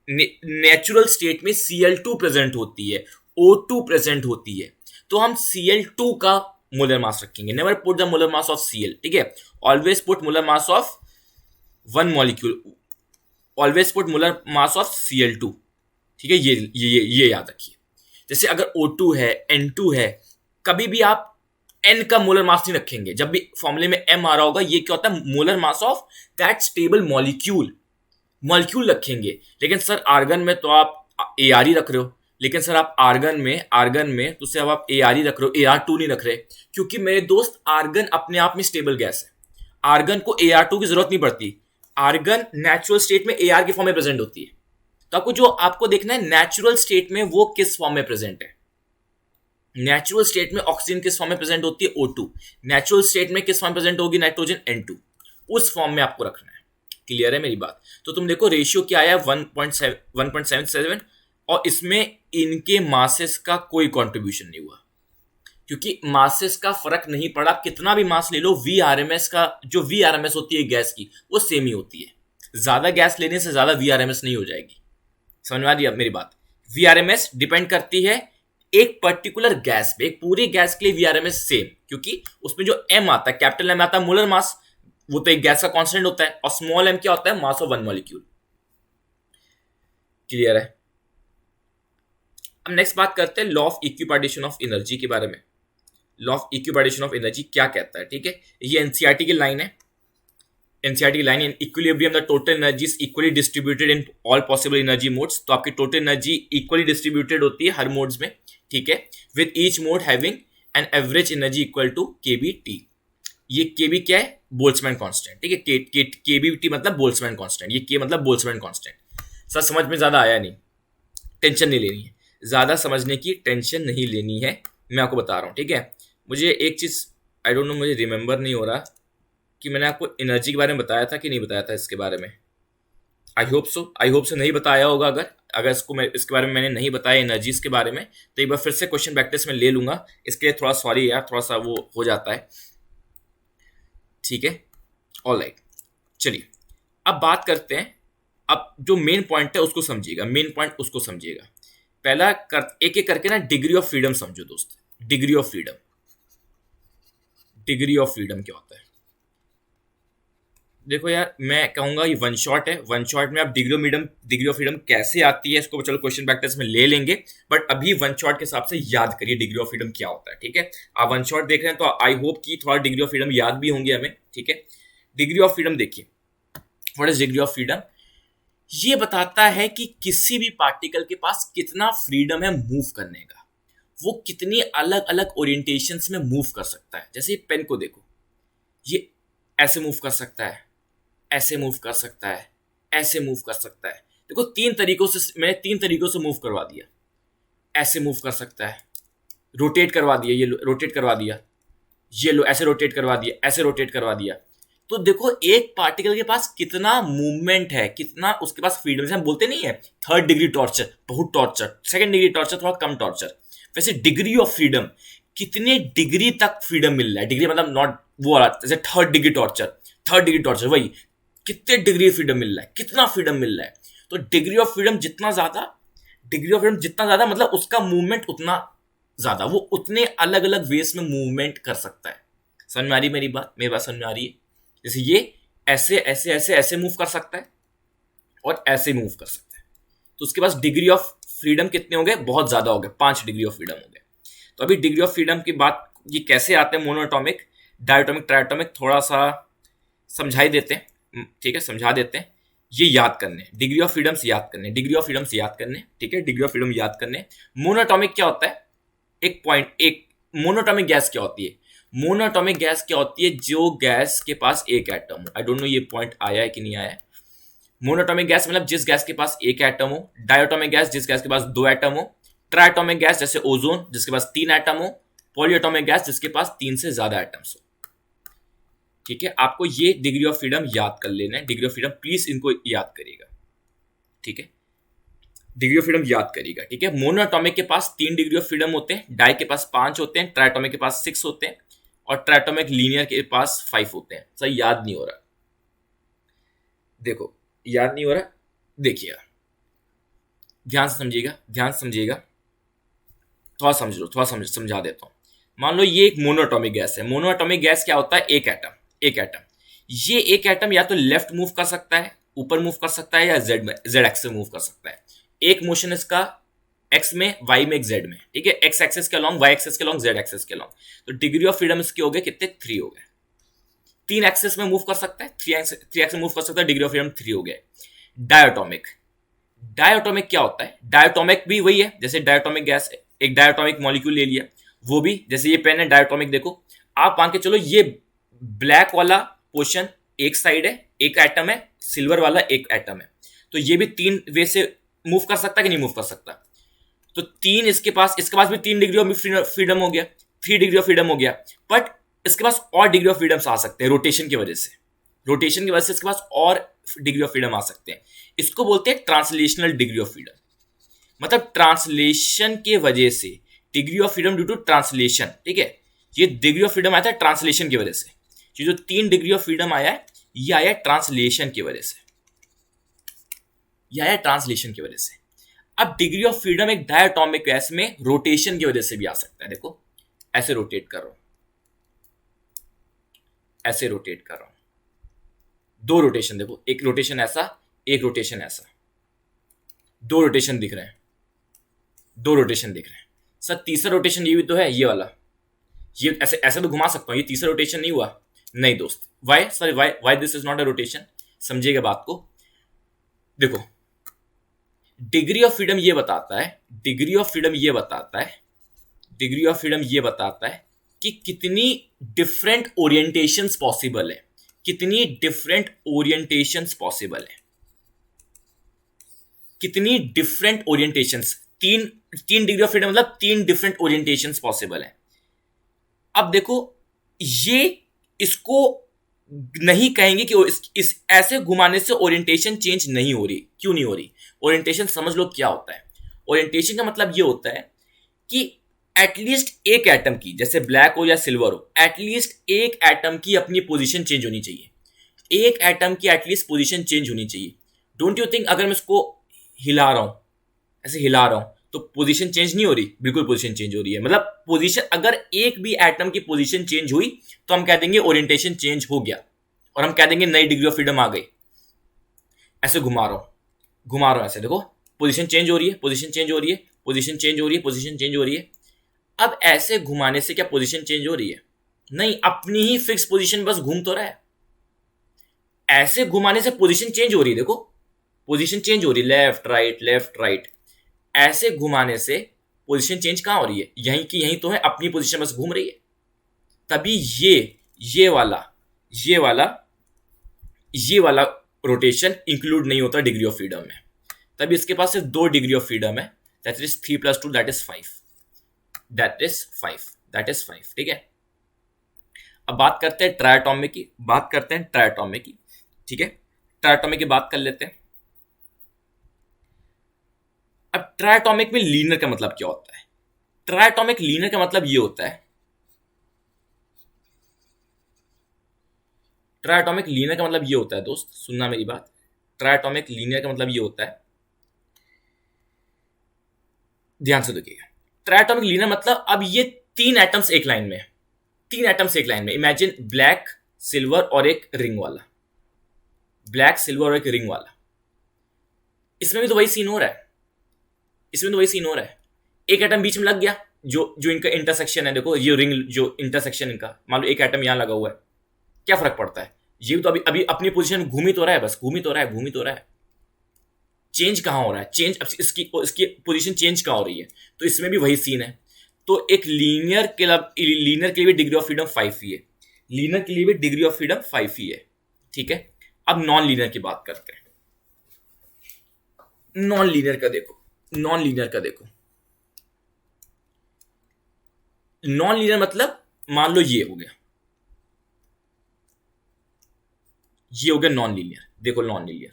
नेचुरल स्टेट में Cl2 प्रेजेंट होती है, O2 प्रेजेंट होती है, तो हम Cl2 का मोलर मास रखेंगे. Never put the molar mass of Cl. ठीक है, always put molar mass of one molecule, always put molar mass of Cl2. ठीक है, ये याद रखिए. जैसे अगर O2 है, N2 है, कभी भी आप N का मोलर मास नहीं रखेंगे. जब भी फॉर्मूले में M आ रहा होगा, ये क्या होता है, molar mass of that stable molecule रखेंगे. लेकिन सर आर्गन में तो आप Ar ही रख रहे हो. लेकिन सर आप आर्गन में तो सिर्फ आप Ar ही रख रहे हो, Ar2 नहीं रख रहे. क्योंकि मेरे दोस्त आर्गन अपने आप में स्टेबल गैस है. आर्गन को Ar2 की जरूरत नहीं पड़ती. आर्गन नेचुरल स्टेट में Ar के फॉर्म में प्रेजेंट होती है. तो आपको देखना है नेचुरल स्टेट में वो किस फॉर्म में प्रेजेंट है. नेचुरल स्टेट में ऑक्सीजन किस फॉर्म में प्रेजेंट होती है, O2. नेचुरल स्टेट में किस फॉर्म में प्रेजेंट होगी, नाइट्रोजन, N2. उस फॉर्म में आपको रखना है. क्लियर है मेरी बात. तो तुम देखो रेशियो क्या आया, 1.77, और इसमें इनके मासेस का कोई कंट्रीब्यूशन नहीं हुआ, क्योंकि मासेस का फर्क नहीं पड़ा. कितना भी मास ले लो, VRMS का जो VRMS होती है गैस की, वो सेम ही होती है. ज्यादा गैस लेने से ज्यादा VRMS नहीं हो जाएगी. समझ में आ रही है मेरी बात. VRMS डिपेंड करती है एक पर्टिकुलर गैस पे. एक पूरी गैस के लिए VRMS सेम, क्योंकि उसमें जो M आता है, कैपिटल M आता है, मोलर मास, वो तो एक गैस का कांस्टेंट होता है. और स्मॉल m क्या होता है, mass of one molecule. Clear है. अब नेक्स्ट बात करते हैं law of equipartition of energy के बारे में. Law of equipartition of energy क्या कहता है. ठीक है, ये एनसीईआरटी की लाइन है. NCERT line, in equilibrium the total energy is equally distributed in all possible energy modes. तो आपकी टोटल एनर्जी इक्वली डिस्ट्रीब्यूटेड होती है हर मोड्स में. ठीक है, with each mode having an average energy equal to KBT. ये KB क्या है, बोल्ट्जमैन कांस्टेंट. ठीक है, केबीटी मतलब बोल्ट्जमैन कांस्टेंट. ये के मतलब बोल्ट्जमैन कांस्टेंट. सर समझ में ज्यादा आया नहीं, टेंशन नहीं लेनी है. ज्यादा समझने की टेंशन नहीं लेनी है, मैं आपको बता रहा हूँ. ठीक है, मुझे एक चीज आई डोंट नो, मुझे रिमेंबर नहीं हो रहा कि मैंने आपको एनर्जी के बारे में बताया था कि नहीं बताया था इसके बारे में. आई होप सो नहीं बताया होगा. अगर इसके बारे में मैंने नहीं बताया एनर्जीज के बारे में, तो एक बार फिर से क्वेश्चन प्रैक्टिस में ले लूंगा. इसके लिए थोड़ा सॉरी यार, थोड़ा सा वो हो जाता है. ठीक है, ऑलराइट. चलिए अब बात करते हैं. अब जो मेन पॉइंट है उसको समझिएगा. पहला एक एक करके ना डिग्री ऑफ फ्रीडम समझो दोस्त. डिग्री ऑफ फ्रीडम क्या होता है. देखो यार, मैं कहूंगा ये वन शॉट है. वन शॉट में आप डिग्री ऑफ फ्रीडम कैसे आती है इसको चलो क्वेश्चन प्रैक्टिस में ले लेंगे. बट अभी वन शॉट के हिसाब से याद करिए डिग्री ऑफ फ्रीडम क्या होता है. ठीक है, आप वन शॉट देख रहे हैं तो आई होप कि थोड़ा डिग्री ऑफ फ्रीडम याद भी होंगे हमें. ठीक है, डिग्री ऑफ फ्रीडम देखिए. What is degree of freedom. ये बताता है कि किसी भी पार्टिकल के पास कितना फ्रीडम है मूव करने का. वो कितनी अलग अलग ओरिएंटेशंस में मूव कर सकता है. जैसे पेन को देखो, ये ऐसे मूव कर सकता है, ऐसे मूव कर सकता है, ऐसे मूव कर सकता है. देखो मैंने तीन तरीकों से मूव करवा दिया. ऐसे मूव कर सकता है, रोटेट करवा दिया, ये रोटेट करवा दिया, ये लो ऐसे रोटेट करवा दिया, ऐसे रोटेट करवा दिया. तो देखो एक पार्टिकल के पास कितना मूवमेंट है, कितना उसके पास फ्रीडम है. हम बोलते नहीं है थर्ड डिग्री टॉर्चर बहुत टॉर्चर, सेकंड डिग्री टॉर्चर थोड़ा कम टॉर्चर. वैसे डिग्री ऑफ फ्रीडम, कितने डिग्री तक फ्रीडम मिल रहा है. डिग्री मतलब नॉट वो वाला, जैसे थर्ड डिग्री टॉर्चर वही, कितने डिग्री फ्रीडम मिल रहा है, कितना फ्रीडम मिल रहा है. तो डिग्री ऑफ फ्रीडम जितना ज्यादा मतलब उसका मूवमेंट उतना ज्यादा, वो उतने अलग अलग वेज में मूवमेंट कर सकता है. समझ में आ रही मेरी बात समझ में आ रही है. जैसे ये ऐसे ऐसे ऐसे ऐसे मूव कर सकता है और ऐसे मूव कर सकता है. तो उसके पास डिग्री ऑफ फ्रीडम कितने हो गए, बहुत ज्यादा हो गए, 5 डिग्री ऑफ फ्रीडम हो गए. तो अभी डिग्री ऑफ फ्रीडम की बात ये कैसे आते हैं, मोनोएटॉमिक, डायटोमिक, ट्राइटोमिक, थोड़ा सा समझा ही देते हैं. ठीक है, समझा देते हैं. ये याद करने, डिग्री ऑफ फ्रीडम से याद करने. ठीक है, डिग्री ऑफ फ्रीडम याद करने. मोनोएटॉमिक क्या होता है, एक मोनोएटॉमिक गैस क्या होती है. मोनोएटॉमिक गैस क्या होती है, जो गैस के पास एक एटम हो. आई डोंट नो ये पॉइंट आया है कि नहीं आया है. मोनोएटॉमिक गैस मतलब जिस गैस के पास एक एटम हो. डायटोमिक गैस जिस गैस के पास 2 एटम हो. ट्राइटोमिक गैस जैसे ओजोन जिसके पास 3 एटम हो. पॉलीएटॉमिक गैस जिसके पास 3 से ज्यादा एटम्स हो. ठीक है, आपको ये डिग्री ऑफ फ्रीडम याद कर लेना है. डिग्री ऑफ फ्रीडम प्लीज इनको याद करिएगा. ठीक है, डिग्री ऑफ फ्रीडम याद करिएगा. ठीक है, मोनोएटॉमिक के पास 3 डिग्री ऑफ फ्रीडम होते हैं, डाई के पास 5 होते हैं, ट्राइटोमिक के पास 6 होते हैं, और ट्राइटोमिक लीनियर के पास 5 होते हैं. सही याद नहीं हो रहा, देखो याद नहीं हो रहा, देखिए ध्यान से समझिएगा, ध्यान से समझिएगा, थोड़ा समझ लो, थोड़ा समझा देता हूँ। मान लो ये एक मोनोएटॉमिक गैस है। मोनोएटॉमिक गैस क्या होता है? एक एटम, एक एटम। ये एक एटम या तो लेफ्ट मूव कर सकता है, ऊपर मूव कर सकता है, या जेड में, जेड एक्स से मूव कर सकता है। एक मोशन इसका एक्स में, वाई में, एक जेड में, ठीक है, एक्स एक्सेस के अलॉन्ग, वाई एक्सेस के अलॉन्ग, जेड एक्सेस के अलॉन्ग। तो डिग्री ऑफ फ्रीडम इसके हो गए कितने? 3 हो गए। 3 एक्सेस में मूव कर सकता है, 3 एक्स में मूव कर सकता है, डिग्री ऑफ फ्रीडम 3 हो गए। डायटोमिक, डायटोमिक क्या होता है? डायटोमिक भी वही है जैसे डायटोमिक गैस है, एक डायटोमिक मॉलिक्यूल ले लिया, वो भी जैसे ये पेन है डायटोमिक। देखो आप मान के चलो ये ब्लैक वाला पोर्शन एक साइड है, एक एटम है, सिल्वर वाला एक एटम है, तो ये भी 3 वे से मूव कर सकता है कि नहीं मूव कर सकता? तो 3 इसके पास भी 3 डिग्री ऑफ फ्रीडम हो गया, 3 डिग्री ऑफ फ्रीडम हो गया। बट इसके पास और डिग्री ऑफ फ्रीडम आ सकते हैं रोटेशन की वजह से, रोटेशन की वजह से इसके पास और डिग्री ऑफ फ्रीडम आ सकते हैं। इसको बोलते हैं ट्रांसलेशनल डिग्री ऑफ फ्रीडम। मतलब ट्रांसलेशन के वजह से degree of freedom due to translation, ठीक है। ये डिग्री ऑफ फ्रीडम आया था ट्रांसलेशन की वजह से। ये जो 3 डिग्री ऑफ फ्रीडम आया है, ये आया ट्रांसलेशन की वजह से, ये आया ट्रांसलेशन की वजह से। अब डिग्री ऑफ फ्रीडम एक डायटोमिक गैस में रोटेशन की वजह से भी आ सकता है। देखो ऐसे रोटेट कर रहा हूं, ऐसे रोटेट कर रहा हूं, 2 रोटेशन देखो, एक रोटेशन ऐसा, एक रोटेशन ऐसा, 2 रोटेशन दिख रहे हैं, 2 रोटेशन दिख रहे हैं। सर तीसरा रोटेशन ये भी तो है, ये वाला, ये ऐसे ऐसे तो घुमा सकता हूं, ये तीसरा रोटेशन नहीं हुआ। नहीं दोस्त, why sorry why why this is not a rotation. समझिएगा बात को। देखो डिग्री ऑफ फ्रीडम ये बताता है, डिग्री ऑफ फ्रीडम ये बताता है, डिग्री ऑफ फ्रीडम ये बताता है कि कितनी डिफरेंट ओरिएंटेशंस पॉसिबल है, कितनी डिफरेंट ओरिएंटेशंस पॉसिबल है, कितनी different orientations. 3 degree of freedom मतलब 3 डिफरेंट ओरिएंटेशंस पॉसिबल है। अब देखो ये इसको नहीं कहेंगे कि इस ऐसे घुमाने से ओरिएंटेशन चेंज नहीं हो रही। क्यों नहीं हो रही? ओरिएंटेशन समझ लो क्या होता है। ओरिएंटेशन का मतलब ये होता है कि एटलीस्ट एक एटम की, जैसे ब्लैक हो या सिल्वर हो, एटलीस्ट एक एटम की अपनी पोजीशन चेंज होनी चाहिए, एक एटम की एटलीस्ट पोजीशन चेंज होनी चाहिए। डोंट यू थिंक अगर मैं इसको हिला रहा हूं, ऐसे हिला रहा हूं, तो पोजीशन चेंज नहीं हो रही? बिल्कुल पोजीशन चेंज हो रही है। मतलब पोजीशन, अगर एक भी एटम की पोजीशन चेंज हुई तो हम कह देंगे ओरिएंटेशन चेंज हो गया, और हम कह देंगे नई डिग्री ऑफ फ्रीडम आ गई। ऐसे घुमा रहा हूं, घुमा रहा हूं, ऐसे देखो पोजीशन चेंज हो रही है, पोजीशन चेंज हो रही है, पोजीशन चेंज हो रही है, पोजीशन चेंज हो रही है। अब ऐसे घुमाने से क्या पोजीशन चेंज हो रही है? नहीं, अपनी ही फिक्स पोजीशन बस घूम तो रहा है। ऐसे घुमाने से पोजीशन चेंज हो रही है, देखो पोजीशन चेंज हो रही है, लेफ्ट राइट लेफ्ट राइट। ऐसे घुमाने से पोजीशन चेंज कहां हो रही है? यहीं की यहीं तो है, अपनी पोजीशन बस घूम रही है। तभी ये वाला, ये वाला, ये वाला रोटेशन इंक्लूड नहीं होता डिग्री ऑफ फ्रीडम में। तभी इसके पास सिर्फ 2 डिग्री ऑफ फ्रीडम है, that is 3 + 2 that is 5, that is 5, that is 5, ठीक है। अब बात करते हैं ट्रायटोमिक की, बात करते हैं ट्रायटोमिक की, ठीक है। ट्रायटोमिक की बात कर लेते हैं। अब ट्रायटोमिक में लीनियर का मतलब क्या होता है? ट्रायटोमिक लीनियर का मतलब ये होता है, ट्रायटोमिक लीनियर का मतलब ये होता है दोस्त, सुनना मेरी बात। ट्रायटोमिक लीनियर का मतलब ये होता है, ध्यान से देखिएगा। ट्रायटोमिक लीनियर मतलब अब ये 3 एटम्स एक लाइन में, 3 एटम्स एक लाइन में। इमेजिन ब्लैक, सिल्वर और एक रिंग वाला, ब्लैक, सिल्वर और एक रिंग वाला। इसमें भी तो वही सीन हो रहा है, इसमें तो वही सीन हो रहा है। एक एटम बीच में लग गया, जो जो इनका इंटरसेक्शन है, देखो ये रिंग, जो इंटरसेक्शन इनका, मान लो एक एटम यहां लगा हुआ है, क्या फर्क पड़ता है? ये तो अभी अभी अपनी पोजीशन घूम ही तो रहा है, बस घूम ही तो रहा है, घूम ही तो रहा है। चेंज कहां हो रहा है? चेंज, अब इसकी पोजीशन चेंज कहां हो रही है? तो इसमें भी वही सीन है। तो एक लीनियर के लिए भी डिग्री ऑफ फ्रीडम 5 ही है, लीनियर के लिए भी डिग्री ऑफ फ्रीडम 5 ही है, ठीक है। अब नॉन लीनियर की बात करते हैं। नॉन लीनियर का देखो, नॉन लीनियर का देखो। नॉन लीनियर मतलब मान लो ये हो गया, ये हो गया नॉन लीनियर। देखो नॉन लीनियर,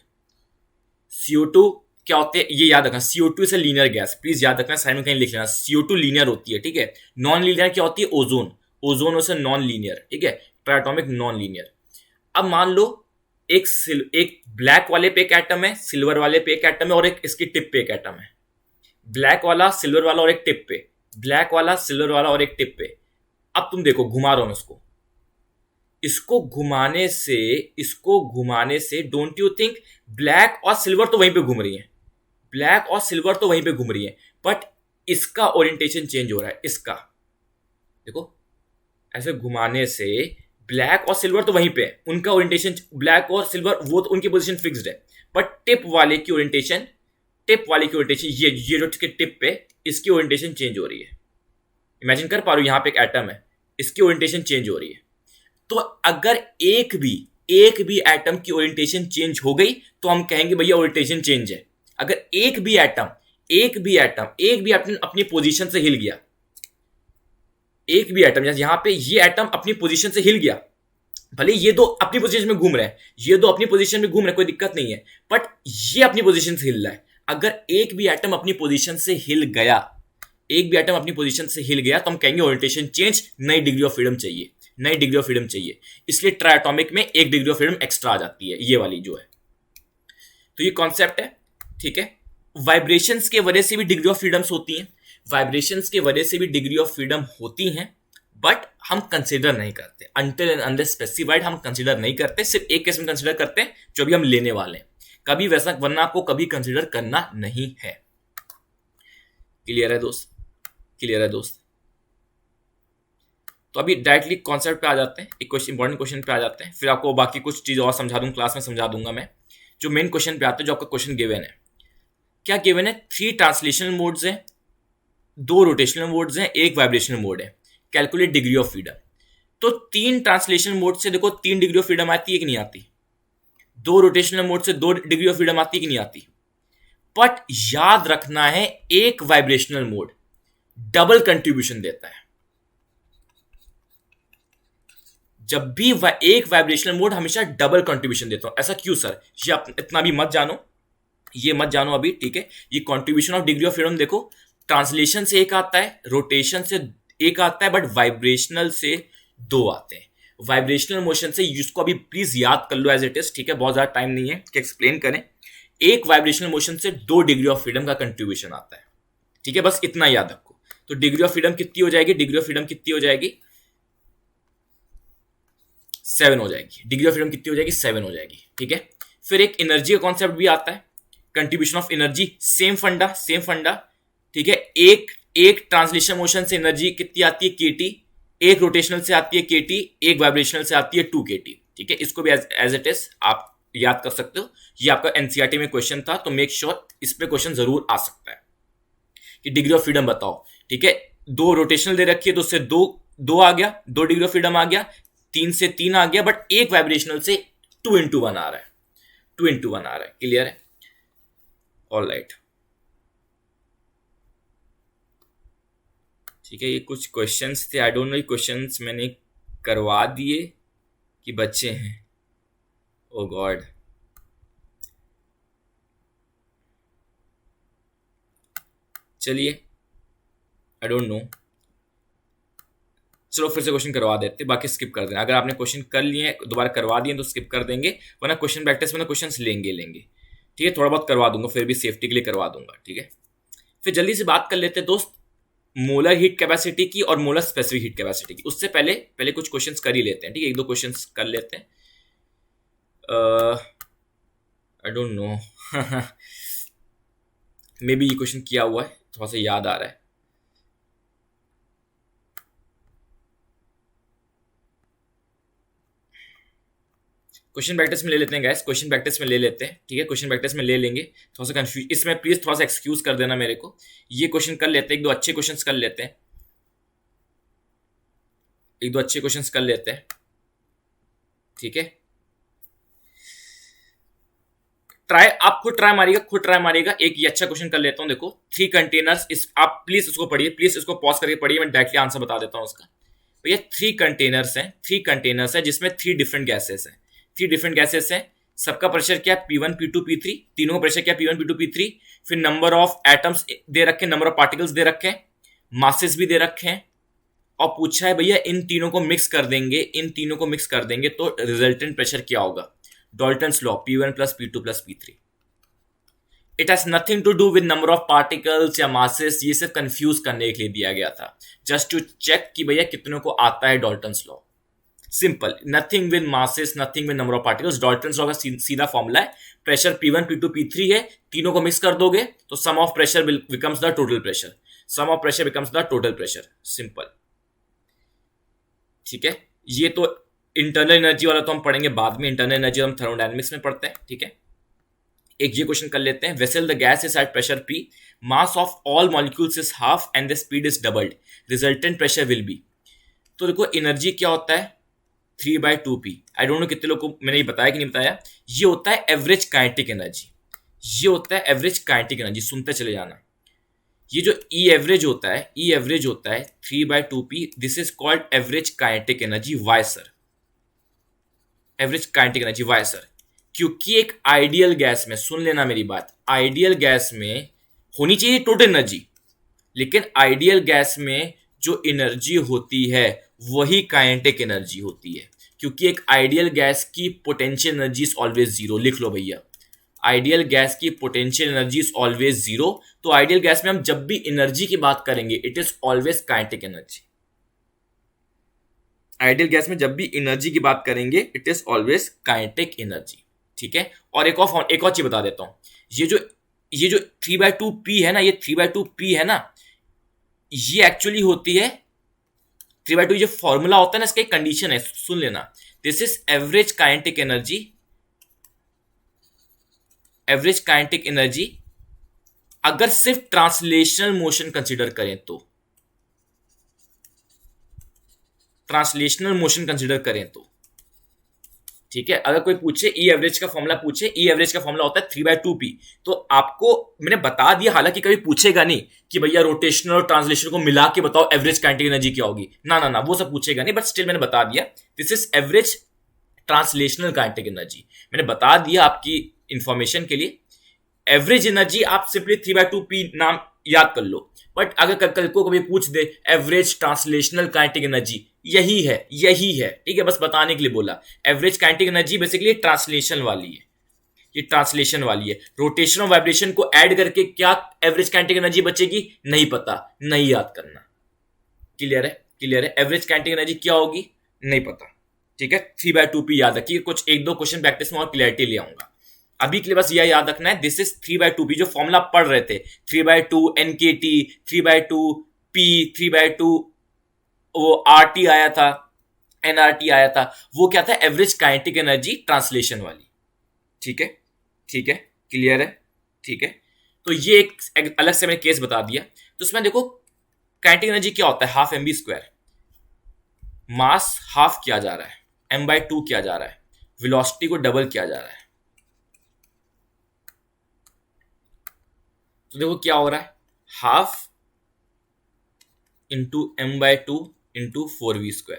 CO2 क्या होते हैं ये याद रखना, CO2 is a linear gas, please याद रखना, साइड में कहीं लिख लेना। CO2 लीनियर होती है, ठीक है। नॉन लीनियर क्या होती है? ओजोन, ओजोन से नॉन लीनियर, ठीक है। ट्रायटोमिक नॉन लीनियर। अब मान लो एक ब्लैक वाले पे एक एटम है, सिल्वर वाले पे एक एटम है, और एक इसकी टिप पे एक एटम है, ब्लैक वाला सिल्वर वाला और एक टिप पे, ब्लैक वाला सिल्वर वाला और एक टिप पे। अब तुम देखो, घुमा रहा हूं मैं इसको, इसको घुमाने से डोंट यू थिंक ब्लैक और सिल्वर तो वहीं पे घूम रही है, ब्लैक और सिल्वर तो वहीं पे घूम रही है, बट इसका ओरिएंटेशन चेंज हो रहा है, इसका देखो, ऐसे घुमाने से ब्लैक और सिल्वर तो वहीं पे है, उनका ओरिएंटेशन, ब्लैक और सिल्वर वो तो उनकी पोजीशन फिक्स्ड है, बट टिप वाले की ओरिएंटेशन ये जो टिप पे, इसकी ओरिएंटेशन चेंज हो रही है। इमेजिन कर पा रहे हो, यहां पे एक एटम है, इसकी ओरिएंटेशन चेंज हो रही है। तो अगर एक भी एटम की ओरिएंटेशन चेंज हो गई तो हम कहेंगे भैया ओरिएंटेशन चेंज है। अगर एक भी एटम अपनी पोजीशन से हिल गया, एक भी एटम, जैसे यहां पे ये एटम अपनी पोजीशन से हिल गया, भले ये दो अपनी पोजीशन में घूम रहे हैं, ये दो अपनी पोजीशन में घूम रहे हैं, कोई दिक्कत नहीं है, बट ये अपनी पोजीशन से हिल रहा है। अगर एक भी एटम अपनी पोजीशन से हिल गया, तो हम कहेंगे ओरिएंटेशन चेंज, नई डिग्री ऑफ फ्रीडम चाहिए। इसलिए ट्राइएटॉमिक में एक डिग्री ऑफ फ्रीडम एक्स्ट्रा आ जाती है, ये वाली जो है। तो ये कॉन्सेप्ट है, ठीक है। वाइब्रेशंस के वजह से भी डिग्री ऑफ फ्रीडम्स होती हैं, बट हम कंसिडर नहीं करते, अनटिल एंड अनलेस स्पेसिफाइड हम कंसिडर नहीं करते, सिर्फ एक केस में कंसिडर करते हैं जो अभी हम लेने वाले हैं, कभी वैसा, वरना आपको कभी कंसिडर करना नहीं है। क्लियर है दोस्त? तो अभी डायरेक्टली कॉन्सेप्ट पे आ जाते हैं, एक इंपॉर्टेंट क्वेश्चन पे आ जाते हैं, फिर आपको बाकी कुछ चीज और समझा दूंगा, क्लास में समझा दूंगा मैं। जो मेन क्वेश्चन पे आते हैं, जो आपका क्वेश्चन गिवन है, क्या गिवन है? 3 ट्रांसलेशनल मोड्स हैं, 2 रोटेशनल मोड्स हैं, 1 वाइब्रेशनल मोड है। Calculate degree of freedom. तो 3 ट्रांसलेशनल मोड से देखो 3 डिग्री ऑफ फ्रीडम आती है कि नहीं आती? 2 रोटेशनल मोड से 2 डिग्री ऑफ फ्रीडम आती है कि नहीं आती? बट याद रखना है, एक वाइब्रेशनल मोड डबल कंट्रीब्यूशन देता है। जब भी एक वाइब्रेशनल मोड हमेशा डबल कंट्रीब्यूशन देता हूं। ऐसा क्यों सर? ये इतना भी मत जानो अभी, ठीक है। ये contribution of degree of freedom देखो, ट्रांसलेशन से एक आता है, रोटेशन से एक आता है, बट वाइब्रेशनल से 2 आते हैं। वाइब्रेशनल मोशन से, इसको अभी प्लीज याद कर लो एज इट इज, ठीक है, बहुत ज्यादा टाइम नहीं है कि एक्सप्लेन करें। एक वाइब्रेशनल मोशन से 2 डिग्री ऑफ फ्रीडम का कंट्रीब्यूशन आता है, ठीक है, बस इतना याद रखो। तो डिग्री ऑफ फ्रीडम कितनी हो जाएगी? 7 हो जाएगी। डिग्री ऑफ फ्रीडम कितनी हो जाएगी? 7 हो जाएगी, ठीक है। फिर एक एनर्जी का कॉन्सेप्ट भी आता है, कंट्रीब्यूशन ऑफ एनर्जी, सेम फंडा, ठीक है। एक ट्रांसलेशन मोशन से एनर्जी कितनी आती है? केटी। एक रोटेशनल से आती है केटी, एक वाइब्रेशनल से आती है 2 केटी, ठीक है। इसको भी एज इट इज आप याद कर सकते हो। ये आपका एनसीईआरटी में क्वेश्चन था, तो मेक श्योर इस पे क्वेश्चन जरूर आ सकता है कि डिग्री ऑफ फ्रीडम बताओ, ठीक है। 2 रोटेशनल दे रखी है, तो उससे 2 आ गया, 2 डिग्री ऑफ फ्रीडम आ गया, 3 से 3 आ गया, बट एक वाइब्रेशनल से 2x1 आ रहा है, 2x1 आ रहा है। क्लियर है? ऑल राइट, ठीक है। ये कुछ क्वेश्चंस थे, आई डोंट नो क्वेश्चंस मैंने करवा दिए कि बच्चे हैं। ओ गॉड, चलिए, आई डोंट नो, चलो फिर से क्वेश्चन करवा देते, बाकी स्किप कर देना। अगर आपने क्वेश्चन कर लिए, दोबारा करवा दिए तो स्किप कर देंगे, वरना क्वेश्चन प्रैक्टिस में क्वेश्चन लेंगे, ठीक है। थोड़ा बहुत करवा दूंगा, फिर भी सेफ्टी के लिए करवा दूंगा, ठीक है। फिर जल्दी से बात कर लेते हैं दोस्त, मोलर हीट कैपेसिटी की और मोलर स्पेसिफिक हीट कैपेसिटी की। उससे पहले कुछ क्वेश्चंस कर ही लेते हैं, ठीक है, 1-2 क्वेश्चंस कर लेते हैं। I don't know, may be ये क्वेश्चन किया हुआ है, थोड़ा सा याद आ रहा है। क्वेश्चन प्रैक्टिस में ले लेते हैं गाइस, क्वेश्चन प्रैक्टिस में ले लेते हैं, ठीक है। क्वेश्चन प्रैक्टिस में ले लेंगे, थोड़ा सा कंफ्यूज, इसमें प्लीज थोड़ा सा एक्सक्यूज कर देना मेरे को। ये क्वेश्चन कर लेते हैं, 1-2 अच्छे क्वेश्चंस कर लेते हैं, 1-2 अच्छे क्वेश्चंस कर लेते हैं, ठीक है। आप खुद ट्राई मारिएगा। एक ये अच्छा क्वेश्चन कर लेता हूं, देखो 3 कंटेनर्स, आप प्लीज उसको पढ़िए, प्लीज उसको पॉज करके पढ़िए, मैं डायरेक्टली आंसर बता देता हूं उसका। भैया 3 कंटेनर्स हैं जिसमें 3 डिफरेंट गैसेस हैं। सबका प्रेशर क्या है? P1 P2 P3, तीनों का प्रेशर क्या है? P1 P2 P3। फिर नंबर ऑफ एटम्स दे रखे, नंबर ऑफ पार्टिकल्स दे रखे हैं, मासेस भी दे रखे हैं, और पूछा है भैया इन तीनों को मिक्स कर देंगे तो रिजल्टेंट प्रेशर क्या होगा? Dalton's law, P1 + P2 + P3। It has nothing to do with number of particles या मासेस, ये सिर्फ कंफ्यूज करने के लिए दिया गया था, जस्ट टू चेक कि भैया कितनों को आता है Dalton's law. Simple, nothing with masses, nothing with number of particles. Dalton's law का सीधा फॉर्मूला है, प्रेशर P1 P2 P3 है, तीनों को मिक्स कर दोगे तो sum of pressure becomes the total pressure, sum of pressure becomes the total pressure, simple. ठीक है, ये तो इंटरनल एनर्जी वाला तो हम पढ़ेंगे बाद में, इंटरनल एनर्जी हम थर्मोडायनेमिक्स में पढ़ते हैं। ठीक है, एक ये क्वेश्चन कर लेते हैं। Vessel the gas is at pressure P, mass of all molecules is half and the speed is doubled, resultant pressure will be. तो देखो एनर्जी क्या होता है, 3/2P। आई डोंट नो कितने लोग को मैंने ये बताया कि नहीं बताया, ये होता है एवरेज काइनेटिक एनर्जी, ये होता है एवरेज काइनेटिक एनर्जी, सुनते चले जाना। ये जो ई एवरेज होता है, ई एवरेज होता है 3/2P, this is called average kinetic energy. Why sir, average kinetic energy why sir? क्योंकि एक आइडियल गैस में, सुन लेना मेरी बात, आइडियल गैस में होनी चाहिए टोटल एनर्जी, लेकिन आइडियल गैस में जो एनर्जी होती है वही काइनेटिक एनर्जी होती है, क्योंकि एक आइडियल गैस की potential energy is always zero. लिख लो भैया, आइडियल गैस की potential energy is always zero. तो आइडियल गैस में हम जब भी एनर्जी की बात करेंगे it is always kinetic energy. Ideal gas में जब भी एनर्जी की बात करेंगे it is always kinetic energy. ठीक है, और एक और चीज बता देता हूं, ये जो 3/2P है ना, ये 3/2P है ना, ये एक्चुअली होती है 3/2, जो फॉर्मूला होता है ना, इसका एक कंडीशन है, सुन लेना। This is average kinetic energy, average kinetic energy अगर सिर्फ ट्रांसलेशनल मोशन कंसीडर करें तो, ट्रांसलेशनल मोशन कंसीडर करें तो। ठीक है, अगर कोई पूछे ई एवरेज का फॉर्मूला पूछे, ई एवरेज का फॉर्मूला होता है 3/2P, तो आपको मैंने बता दिया, हालांकि कभी पूछेगा नहीं कि भैया रोटेशनल और ट्रांसलेशन को मिला के बताओ एवरेज काइनेटिक एनर्जी क्या होगी, ना ना ना, वो सब पूछेगा नहीं, बट स्टिल मैंने बता दिया this is average translational kinetic energy. मैंने बता दिया आपकी इंफॉर्मेशन के लिए। एवरेज एनर्जी आप सिंपली 3/2P नाम याद कर लो, बट अगर कल को कभी पूछ दे एवरेज ट्रांसलेशनल काइनेटिक एनर्जी, यही है, यही है। ठीक है, बस बताने के लिए बोला। Average kinetic energy basically translation वाली है, ये ट्रांसलेशन वाली है। रोटेशन और वाइब्रेशन को ऐड करके क्या एवरेज काइनेटिक एनर्जी बचेगी, नहीं पता, नहीं याद करना। क्लियर है, क्लियर है? एवरेज काइनेटिक एनर्जी क्या होगी, नहीं पता। ठीक है, 3/2P याद रखिए, कुछ एक दो क्वेश्चन प्रैक्टिस में और क्लियरिटी ले आऊंगा। अभी के लिए बस यह याद रखना है, दिस इज 3/2P, जो फॉर्मूला पढ़ रहे थे 3/2 NKT, 3/2 P, 3/2 वो RT आया था, NRT आया था, वो क्या था, एवरेज काइनेटिक एनर्जी ट्रांसलेशन वाली। ठीक है, ठीक है, क्लियर है? ठीक है, तो ये एक अलग से मैंने केस बता दिया। तो उसमें देखो काइनेटिक एनर्जी क्या होता है, हाफ mv², मास हाफ किया जा रहा है, m/2 किया जा रहा है, वेलोसिटी को डबल किया जा रहा है। तो देखो क्या हो रहा है, half into m/2 into 4v²।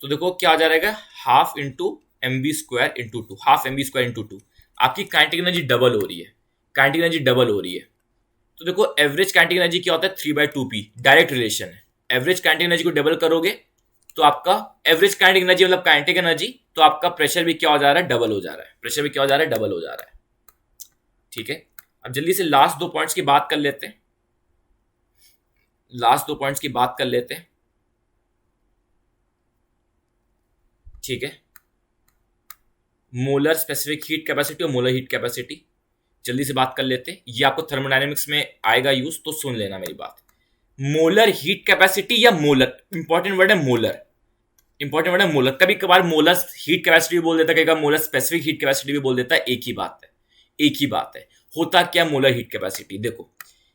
तो देखो क्या आ जाएगा, half into mv² into 2, half mv² into 2। आपकी काइनेटिक एनर्जी डबल हो रही है, काइनेटिक एनर्जी डबल हो रही है। तो देखो एवरेज काइनेटिक एनर्जी क्या होता है, 3/2P, डायरेक्ट रिलेशन है। एवरेज काइनेटिक एनर्जी को डबल करोगे तो आपका एवरेज काइनेटिक एनर्जी मतलब काइनेटिक एनर्जी, तो आपका प्रेशर भी क्या हो जा रहा है, डबल हो जा रहा है। प्रेशर भी क्या हो जा रहा है, डबल हो जा रहा है। ठीक है, अब जल्दी से लास्ट दो पॉइंट्स की बात कर लेते हैं, लास्ट दो पॉइंट्स की बात कर लेते हैं। ठीक है, मोलर स्पेसिफिक हीट कैपेसिटी और मोलर हीट कैपेसिटी जल्दी से बात कर लेते हैं, ये आपको थर्मोडायनेमिक्स में आएगा यूज, तो सुन लेना मेरी बात। मोलर हीट कैपेसिटी या मोलर, इंपॉर्टेंट वर्ड है मोलर, इंपॉर्टेंट वर्ड है मोलर। कभी कभार मोलर हीट कैपेसिटी भी बोल देता है, कभी कभार मोलर स्पेसिफिक हीट कैपेसिटी भी बोल देता है, एक ही बात है, एक ही बात है। होता क्या मोलर हीट कैपेसिटी, देखो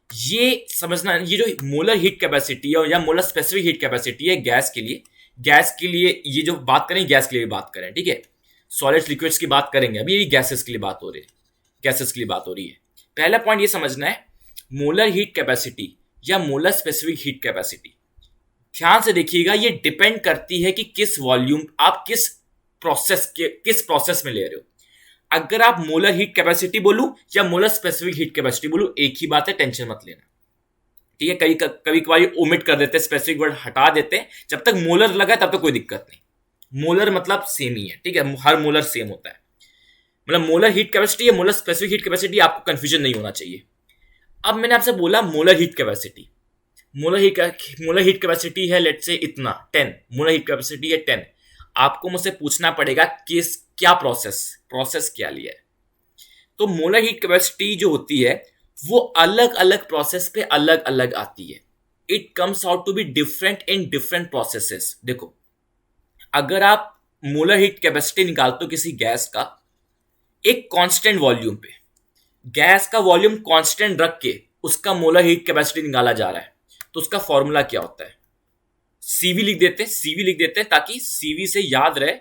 ये समझना, ये जो मोलर हीट कैपेसिटी है या मोलर स्पेसिफिक हीट कैपेसिटी है गैस के लिए, गैस के लिए ये जो बात करें, गैस के लिए बात करें, ठीक है, सॉलिड्स लिक्विड्स की बात करेंगे, अभी ये गैसेस के लिए बात हो रही है, गैसेस के लिए बात हो रही है। पहला पॉइंट ये समझना है, मोलर हीट कैपेसिटी या मोलर स्पेसिफिक हीट कैपेसिटी, ध्यान से देखिएगा, ये डिपेंड करती है कि किस वॉल्यूम, आप किस प्रोसेस में ले रहे हो। अगर आप मोलर हीट कैपेसिटी बोलूं या मोलर स्पेसिफिक हीट कैपेसिटी बोलूं, एक ही बात है, टेंशन मत लेना। ठीक है, कभी कभार ओमिट कर देते हैं, स्पेसिफिक वर्ड हटा देते हैं, जब तक मोलर लगा तब तक कोई दिक्कत नहीं। मोलर मतलब सेम ही है, ठीक है, हर मोलर सेम होता है। मतलब मोलर हीट कैपेसिटी या मोलर स्पेसिफिक हीट कैपेसिटी, आपको कंफ्यूजन नहीं होना चाहिए। अब मैंने आपसे बोला molar heat capacity, molar heat capacity है लेट्स से इतना 10, मोलर हीट कैपेसिटी है 10। आपको मुझसे पूछना पड़ेगा कि क्या प्रोसेस क्या लिया है। तो मोलर हीट कैपेसिटी जो होती है वो अलग अलग प्रोसेस पे अलग अलग आती है। It comes out to be different in different processes. देखो, अगर आप मोलर हीट कैपेसिटी निकालते हो किसी गैस का एक कांस्टेंट वॉल्यूम पे, गैस का वॉल्यूम कांस्टेंट रख के उसका मोलर हीट कैपेसिटी निकाला जा रहा है, तो उसका फॉर्मूला क्या होता है? सीवी लिख देते हैं ताकि सीवी से याद रहे,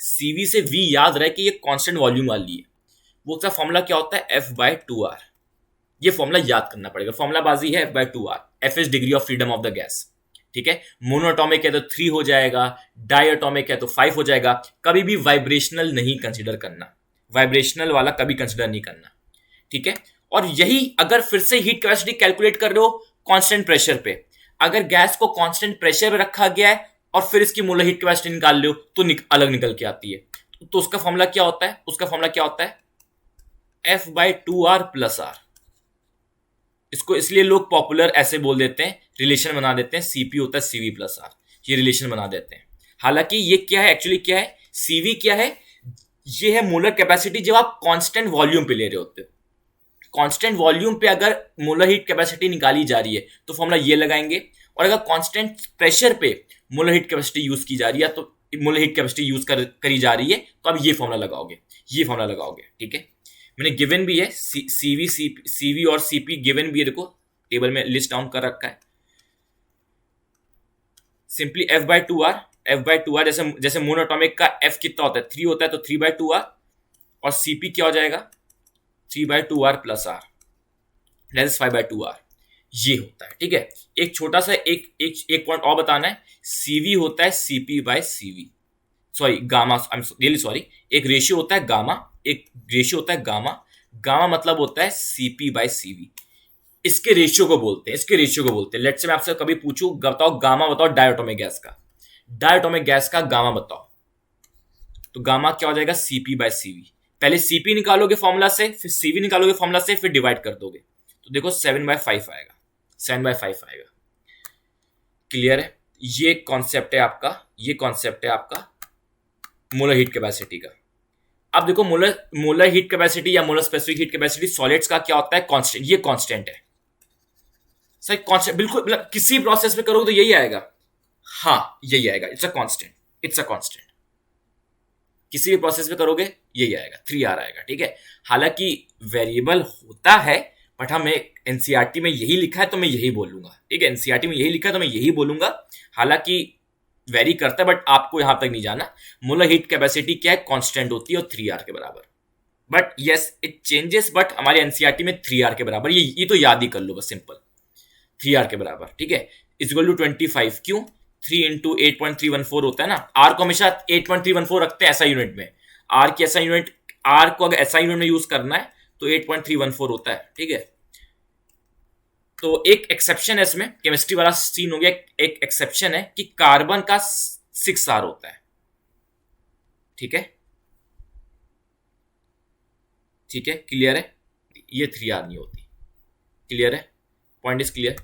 सीवी से वी याद रहे कि ये कांस्टेंट वॉल्यूम वाली है। वो उसका फॉर्मूला क्या होता है? F/2R। ये फॉर्मूला याद करना पड़ेगा, फॉर्मूला बाजी है F/2R। F is degree of freedom of the gas, ठीक है। मोनोटॉमिक है तो 3 हो जाएगा, डायटोमिक है तो 5 हो जाएगा। कभी भी वाइब्रेशनल नहीं कंसिडर करना, वाइब्रेशनल वाला कभी कंसिडर नहीं करना, ठीक है। और यही अगर फिर से हीट कैपेसिटी कैलकुलेट कर रहे हो कांस्टेंट प्रेशर पे, अगर गैस को कांस्टेंट प्रेशर पे रखा गया है और फिर इसकी मोलर हीट कैपेसिटी निकाल लो तो अलग निकल के आती है। तो उसका फॉर्मूला क्या होता है? उसका फॉर्मूला क्या होता है? F/2R + R। इसको इसलिए लोग पॉपुलर ऐसे बोल देते हैं, रिलेशन बना देते हैं, सीपी होता है CV + R, ये रिलेशन बना देते हैं। हालांकि ये क्या है, एक्चुअली क्या है? सीवी क्या है? ये है मोलर कैपेसिटी जब आप कांस्टेंट वॉल्यूम पे ले रहे होते हो। कांस्टेंट वॉल्यूम पे अगर मोलर हीट कैपेसिटी निकाली जा रही है तो फॉर्मूला ये लगाएंगे, और अगर कांस्टेंट प्रेशर पे मोलर हीट कैपेसिटी यूज की जा रही है, तो मोलर हीट कैपेसिटी यूज करी जा रही है, तो अब ये फॉर्मूला लगाओगे, ठीक है। मैंने गिवन भी है सीवी और सीपी गिवन भी है, देखो टेबल में लिस्ट डाउन कर रखा है। सिंपली F/2R जैसे मोनोटॉमिक का F कितना होता है? 3 होता है, तो 3/2R, और सीपी क्या हो जाएगा? 3/2R + R that is 5/2R। ये होता है, ठीक है। एक छोटा सा एक पॉइंट और बताना है, सीवी होता है CP/CV, sorry gamma, I am really sorry. एक रेशियो होता है गामा, गामा मतलब होता है CP/CV। इसके रेशियो को बोलते हैं। लेट्स से मैं आपसे कभी पूछूं, बताओ गामा बताओ डायटोमिक गैस का गामा बताओ, तो गामा क्या हो जाएगा? CP/CV। पहले CP निकालोगे फॉर्मूला से, फिर CV निकालोगे फॉर्मूला से, फिर डिवाइड कर दोगे, तो देखो 7/5 आएगा, 7/5 आएगा। क्लियर है? ये कॉन्सेप्ट है आपका मोलर हीट कैपेसिटी का। अब देखो मोलर हीट कैपेसिटी या molar specific heat capacity solids का क्या होता है? कांस्टेंट। ये कांस्टेंट है सही, कांस्टेंट बिल्कुल, मतलब किसी प्रोसेस में करोगे तो यही आएगा, हाँ यही आएगा, इट्स अ कांस्टेंट। किसी भी प्रोसेस में करोगे यही आएगा, 3R आएगा, ठीक है। हालांकि वेरिएबल होता है, बट हमें एनसीईआरटी में यही लिखा है तो मैं यही बोलूंगा, ठीक है। एनसीईआरटी में यही लिखा है तो मैं यही बोलूंगा। हालांकि वेरी करता है, बट आपको यहां तक नहीं जाना। मोलर हीट कैपेसिटी क्या है? कांस्टेंट होती है और 3R के बराबर। But yes it changes, but हमारे एनसीईआरटी में 3R के बराबर, ये तो याद ही कर लो बस, सिंपल 3R के बराबर, ठीक है। इक्वल टू 25, क्यों? 3 × 8.314 होता है ना। आर को हमेशा 8.314 रखते हैं ऐसा यूनिट में। आर को अगर ऐसा यूनिट में यूज करना है तो 8.314 होता है, ठीक है। तो एक एक्सेप्शन है इसमें, केमिस्ट्री वाला सीन हो गया। एक एक्सेप्शन है कि कार्बन का 6R होता है, ठीक है। क्लियर है? ये 3R नहीं होती। क्लियर है? Point is clear.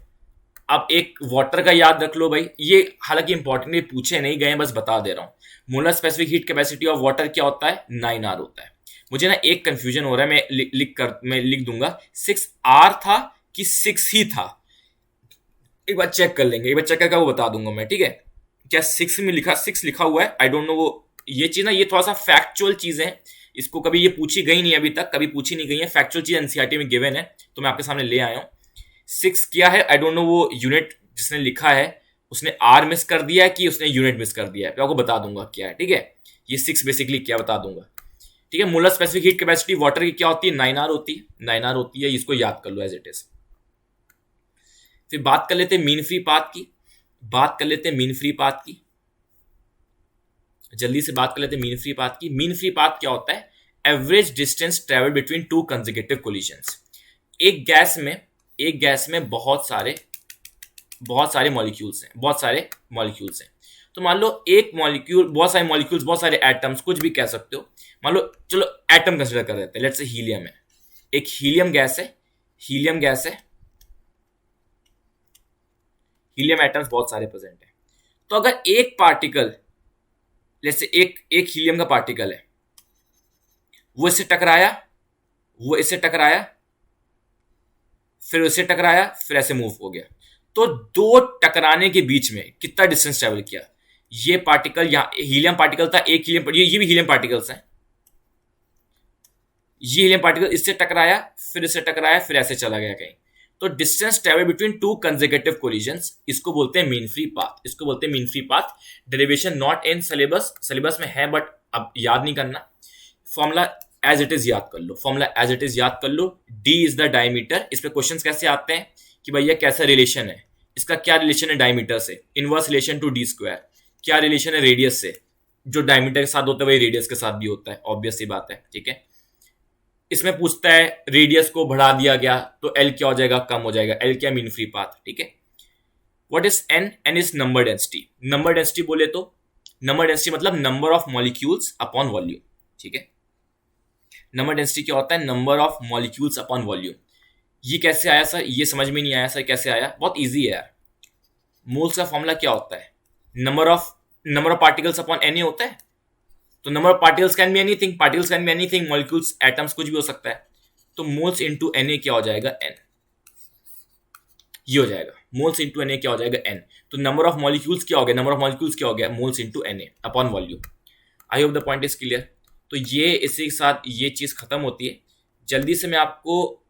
अब एक वाटर का याद रख लो भाई, ये हालांकि इंपॉर्टेंटली पूछे नहीं गए, बस बता दे रहा हूं। Molar specific heat capacity of water क्या होता है? 9R होता है। मुझे ना एक कंफ्यूजन हो रहा है, मैं लिख दूंगा 6R था कि 6 ही था, एक बार चेक कर लेंगे, एक बार चेक करके वो बता दूंगा मैं, ठीक है। क्या 6 लिखा हुआ है? I don't know. वो ये चीज ना, ये थोड़ा सा फैक्चुअल चीज है, इसको कभी ये पूछी गई नहीं, अभी तक कभी पूछी नहीं गई है। फैक्चुअल चीज एनसीईआरटी में गिवन है तो मैं आपके सामने ले आया हूं। 6 क्या है आई डोंट नो, वो यूनिट जिसने लिखा है उसने आर मिस कर दिया है कि उसने यूनिट मिस कर दिया है, मैं आपको बता दूंगा क्या है, ठीक है। ये 6 बेसिकली क्या बता दूंगा, ठीक है। Molar specific heat capacity water की क्या होती है? 9R होती है, इसको याद कर लो एज इट इज। फिर बात कर लेते हैं मीन फ्री पाथ की, जल्दी से बात कर लेते हैं मीन फ्री पाथ की। मीन फ्री पाथ क्या होता है? Average distance travel between 2 consecutive collisions. एक गैस में बहुत सारे मॉलिक्यूल्स हैं, तो मान लो एक मॉलिक्यूल, बहुत सारे मॉलिक्यूल्स, बहुत सारे एटम्स, कुछ भी कह सकते हो, मान लो, चलो एटम कंसिडर कर देते हैं, लेट्स से हीलियम है, एक हीलियम गैस है, हीलियम गैस है, हीलियम एटम्स बहुत सारे प्रेजेंट है। तो अगर एक पार्टिकल, लेट्स से एक एक हीलियम का पार्टिकल है, वो इससे टकराया, वो इससे टकराया, फिर उससे टकराया, फिर ऐसे मूव हो गया, तो दो टकराने के बीच में कितना डिस्टेंस ट्रेवल किया? ये पार्टिकल, यहाँ हीलियम पार्टिकल था, एक हीलियम, ये भी हीलियम पार्टिकल्स हैं, ये हीलियम पार्टिकल इससे टकराया, फिर इससे टकराया, फिर ऐसे चला गया कहीं। तो distance travel between two consecutive collisions, इसको बोलते हैं मीन फ्री पाथ, इसको बोलते हैं mean free path. Derivation not in syllabus, syllabus में है बट अब याद नहीं करना। फॉर्मूला एज इट इज याद कर लो, फॉर्मूला एज इट इज याद कर लो। D is the diameter. इस पे क्वेश्चंस कैसे आते हैं कि भैया कैसा रिलेशन है, इसका क्या रिलेशन है डायमीटर से, inverse relation to D square, क्या रिलेशन है रेडियस से, जो डायमीटर के साथ होता है वही रेडियस के साथ भी होता है, ऑब्वियस सी बात है, ठीक है। इसमें पूछता है रेडियस को बढ़ा दिया गया तो एल क्या हो जाएगा, कम हो जाएगा, एल क्या मीन फ्री पाथ, ठीक है। What is N? N is number density. Number density बोले तो नंबर डेंसिटी मतलब number of molecules upon volume, ठीक है। नंबर डेंसिटी क्या होता है? Number of molecules upon volume. ये कैसे आया सर? ये समझ में नहीं आया सर, कैसे आया? बहुत इजी है यार। मोल्स का फॉर्मूला क्या होता है? Number of particles upon N होता है। तो number of particles can be anything, particles can be anything, molecules, atoms, कुछ भी हो सकता है। तो मोल्स इंटू एन क्या हो जाएगा? एन। ये हो जाएगा मोल्स इंटू एन क्या हो जाएगा? एन। तो नंबर ऑफ मॉलिक्यूल्स क्या हो गया? नंबर ऑफ मॉलिक्यूल्स क्या हो गया? Moles into N upon volume. I hope the point is clear. तो ये इसी के साथ ये चीज खत्म होती है। जल्दी से मैं आपको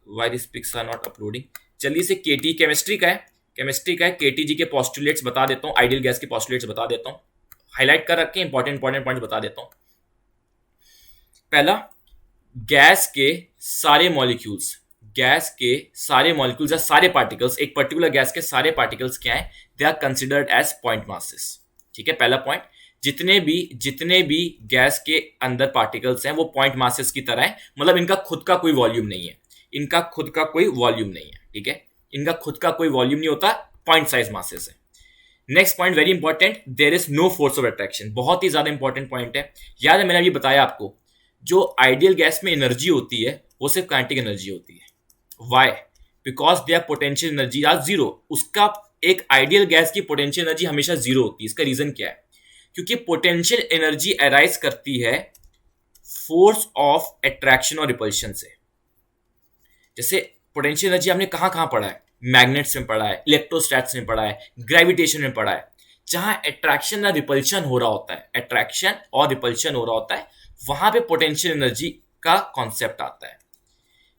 why this pics are not uploading, जल्दी से केटी केमिस्ट्री का है, केटी जी के पोस्टुलेट्स बता देता हूँ, आइडियल गैस के पोस्टुलेट्स बता देता हूँ, हाईलाइट कर रखे इंपॉर्टेंट पॉइंट बता देता हूँ। पहला, गैस के सारे मॉलिक्यूल्स या सारे पार्टिकल्स, एक पर्टिकुलर गैस के सारे पार्टिकल्स क्या है? They are considered as point masses, ठीक है। पहला पॉइंट, जितने भी गैस के अंदर पार्टिकल्स हैं वो पॉइंट मासेस की तरह है, मतलब इनका खुद का कोई वॉल्यूम नहीं है, ठीक है। इनका खुद का कोई वॉल्यूम नहीं होता, पॉइंट साइज मासेस है। Next point very important, there is no force of attraction. बहुत ही ज्यादा इंपॉर्टेंट पॉइंट है। याद है मैंने अभी बताया आपको, जो आइडियल गैस में एनर्जी होती है वो सिर्फ काइनेटिक एनर्जी होती है। Why? Because their potential energy are zero. उसका, एक आइडियल गैस की पोटेंशियल एनर्जी हमेशा जीरो होती है। इसका रीजन क्या है? क्योंकि पोटेंशियल एनर्जी अराइज करती है फोर्स ऑफ अट्रैक्शन और रिपल्शन से। जैसे पोटेंशियल एनर्जी हमने कहां कहां पढ़ा है? मैग्नेट्स में पढ़ा है, इलेक्ट्रोस्टैट्स में पढ़ा है, ग्रेविटेशन में पढ़ा है। जहां अट्रैक्शन और रिपल्शन हो रहा होता है, वहां पे पोटेंशियल एनर्जी का कॉन्सेप्ट आता है।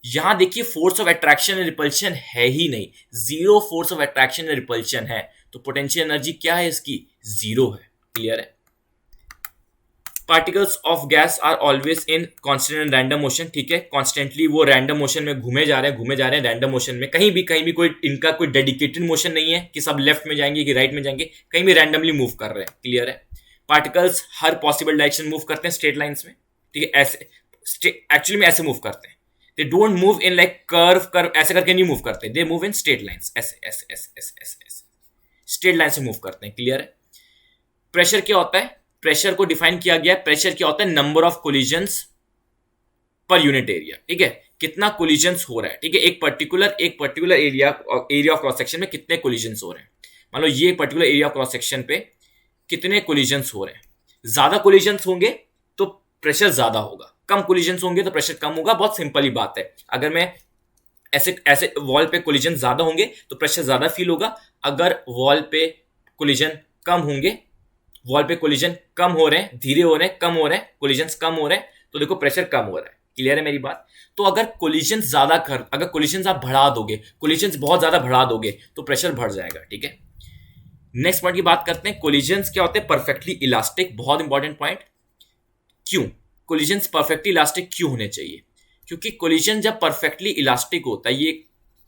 यहां देखिए force of attraction and repulsion है ही नहीं, zero force of attraction and repulsion है, तो पोटेंशियल एनर्जी क्या है इसकी? जीरो है। क्लियर है? Particles of gas are always in constant and random motion, ठीक है। कॉन्स्टेंटली वो रैंडम मोशन में घूमे जा रहे हैं रैंडम मोशन में। कहीं भी कोई इनका कोई डेडिकेटेड मोशन नहीं है कि सब लेफ्ट में जाएंगे कि राइट में जाएंगे, कहीं भी रैंडमली मूव कर रहे हैं। क्लियर है? पार्टिकल्स हर पॉसिबल डायरेक्शन मूव करते हैं स्ट्रेट लाइंस में, ठीक है। ऐसे एक्चुअली में ऐसे मूव करते हैं। They don't move in like curve ऐसे करके नहीं मूव करते, they move in straight lines, ऐसे स्ट्रेट लाइन से मूव करते हैं। क्लियर है? प्रेशर क्या होता है? प्रेशर को डिफाइन किया गया है, प्रेशर क्या होता है? Number of collisions per unit area, ठीक है। कितना कोलिजन्स हो रहा है, ठीक है। एक particular area of cross section में कितने कोलिजन्स हो रहे हैं। मान लो ये particular area of cross section पे कितने कोलिजन्स हो रहे हैं। ज्यादा कोलिजन्स होंगे तो प्रेशर ज्यादा होगा, कम कोलिजन्स होंगे तो प्रेशर कम होगा। बहुत सिंपल ही बात है। अगर मैं ऐसे वॉल पे कोलिजन ज्यादा होंगे तो प्रेशर ज्यादा फील होगा, अगर वॉल पे कोलिजन कम होंगे, वॉल पे कोलिजन कम हो रहे हैं, धीरे हो रहे हैं, कम हो रहे हैं, कोलिजन्स कम हो रहे हैं, तो देखो प्रेशर कम हो रहा है। क्लियर है मेरी बात? तो अगर कोलिजन्स आप बढ़ा दोगे, कोलिजन्स बहुत ज्यादा बढ़ा दोगे तो प्रेशर बढ़ जाएगा, ठीक है। नेक्स्ट पॉइंट की बात करते हैं। कोलिजन्स क्या होते हैं? Perfectly elastic. बहुत इंपॉर्टेंट पॉइंट। क्यों कोलिजन्स परफेक्टली इलास्टिक क्यों होने चाहिए? क्योंकि कोलिजन जब परफेक्टली इलास्टिक होता है, ये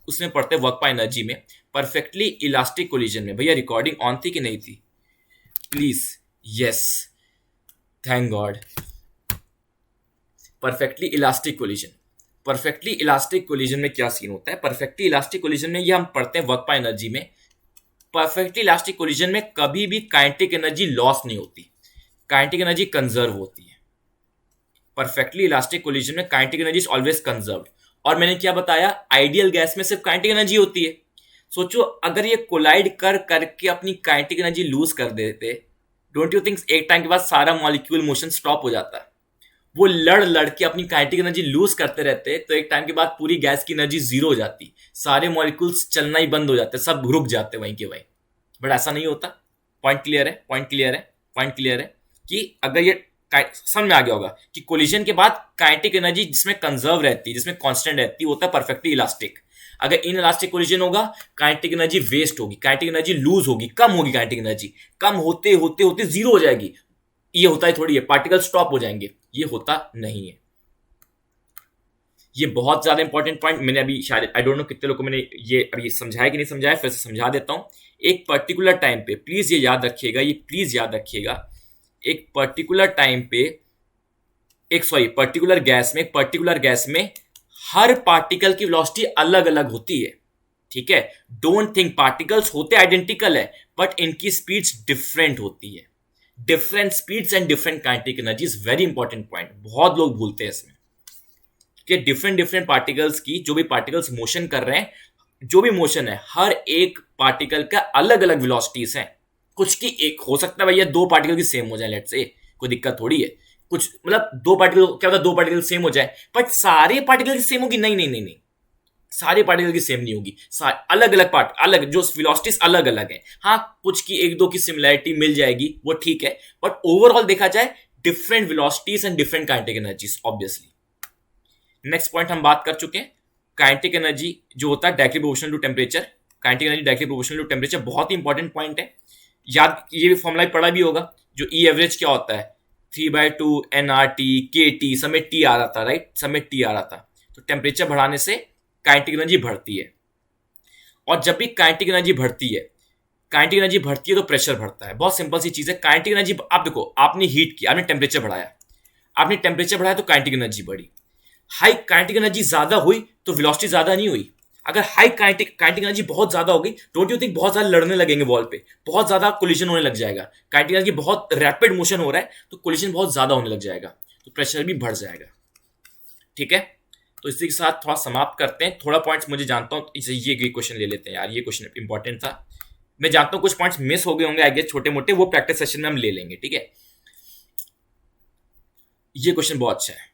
उसमें पढ़ते वर्क बाय एनर्जी में, परफेक्टली इलास्टिक कोलिजन में। भैया रिकॉर्डिंग ऑन थी कि नहीं थी? Please, yes, thank God. Perfectly elastic collision में क्या सीन होता है? परफेक्टली इलास्टिक कोलिजन में ये हम पढ़ते हैं वर्क बाय एनर्जी में। परफेक्टली इलास्टिक कोलिजन में कभी भी काइनेटिक एनर्जी लॉस नहीं होती, काइनेटिक एनर्जी कंजर्व होती है। परफेक्टली इलास्टिक कोलिजन में kinetic energy is always conserved. और मैंने क्या बताया, आइडियल गैस में सिर्फ काइनेटिक एनर्जी होती है। सोचो अगर ये कोलाइड कर करके अपनी काइनेटिक एनर्जी लूज कर देते, डोंट यू थिंक एक टाइम के बाद सारा मॉलिक्यूल मोशन स्टॉप हो जाता है। वो लड़ लड़ के अपनी काइनेटिक एनर्जी लूज करते रहते तो एक टाइम के बाद पूरी गैस की एनर्जी जीरो हो जाती, सारे मॉलिक्यूल्स चलना ही बंद हो जाते, सब रुक जाते वहीं के वहीं। बट ऐसा नहीं होता। पॉइंट क्लियर है, पॉइंट क्लियर है, पॉइंट क्लियर है कि अगर ये समझ में आ गया होगा कि कोलिजन के बाद काइनेटिक एनर्जी जिसमें कंजर्व रहती है, जिसमें कांस्टेंट रहती है, होता है परफेक्टली इलास्टिक। अगर इन इलास्टिक कोलिजन होगा, काइनेटिक एनर्जी वेस्ट होगी, काइनेटिक एनर्जी लूज होगी, कम होगी, काइनेटिक एनर्जी कम होते होते होते जीरो हो जाएगी। ये होता है थोड़ी है, पार्टिकल स्टॉप हो जाएंगे, ये होता नहीं है। ये बहुत ज्यादा इंपॉर्टेंट पॉइंट मैंने अभी शायद आई डोंट नो कितने लोगों को मैंने ये अभी समझाया कि नहीं समझाया, फिर से समझा देता हूं। एक पर्टिकुलर टाइम पे प्लीज ये याद रखिएगा, ये प्लीज याद रखिएगा, एक पर्टिकुलर टाइम पे पर्टिकुलर गैस में हर पार्टिकल की वेलोसिटी अलग अलग होती है। ठीक है, डोंट थिंक पार्टिकल्स होते आइडेंटिकल है, बट इनकी स्पीड्स डिफरेंट होती है। Different speeds and different kinetic energy is very important point, बहुत लोग भूलते हैं इसमें कि डिफरेंट पार्टिकल्स की, जो भी पार्टिकल्स मोशन कर रहे हैं, जो भी मोशन है, हर एक पार्टिकल का अलग अलग वेलोसिटीज हैं। कुछ की एक हो सकता है भैया दो पार्टिकल की सेम हो जाए, लेट्स से, कोई दिक्कत थोड़ी है। कुछ मतलब दो पार्टिकल, क्या होता है दो पार्टिकल सेम हो जाए, बट सारे पार्टिकल की सेम होगी? नहीं नहीं नहीं नहीं, सारे पार्टिकल की सेम नहीं होगी, अलग अलग पार्ट अलग, जो वेलोसिटीज अलग अलग है। हाँ, कुछ की एक दो की सिमिलैरिटी मिल जाएगी, वो ठीक है, बट ओवरऑल देखा जाए different velocities and different kinetic energies obviously. Next point हम बात कर चुके हैं, काइनेटिक एनर्जी जो होता है directly proportional to temperature. Kinetic energy directly proportional to temperature बहुत ही इंपॉर्टेंट पॉइंट है। याद, ये भी फॉर्मूला पढ़ा भी होगा, जो ई एवरेज क्या होता है, 3/2 nRT KT, सब में टी आ रहा था, राइट, सब में टी आ रहा था। तो टेम्परेचर बढ़ाने से काइनेटिक एनर्जी बढ़ती है, और जब भी काइनेटिक एनर्जी बढ़ती है तो प्रेशर बढ़ता है। बहुत सिंपल सी चीज है, काइनेटिक एनर्जी, आप देखो, आपने हीट किया, आपने टेम्परेचर बढ़ाया तो काइनेटिक एनर्जी बढ़ी। हाई काइनेटिक एनर्जी ज्यादा हुई तो वेलोसिटी ज्यादा नहीं हुई। अगर हाई काइनेटिक एनर्जी बहुत ज्यादा हो गई, डोंट यू थिंक बहुत ज्यादा लड़ने लगेंगे वॉल पे, बहुत ज्यादा कोलिजन होने लग जाएगा। काइनेटिक एनर्जी बहुत रैपिड मोशन हो रहा है तो कोलिजन बहुत ज्यादा होने लग जाएगा, तो प्रेशर भी बढ़ जाएगा। ठीक है, तो इसी के साथ थोड़ा समाप्त करते हैं। थोड़ा पॉइंट्स मुझे जानता हूँ, ये क्वेश्चन ले लेते हैं यार, ये क्वेश्चन इंपॉर्टेंट था। मैं जानता हूँ कुछ पॉइंट्स मिस हो गए होंगे, आई गेस छोटे मोटे, वो प्रैक्टिस सेशन में हम ले लेंगे। ठीक है, ये क्वेश्चन बहुत अच्छा है,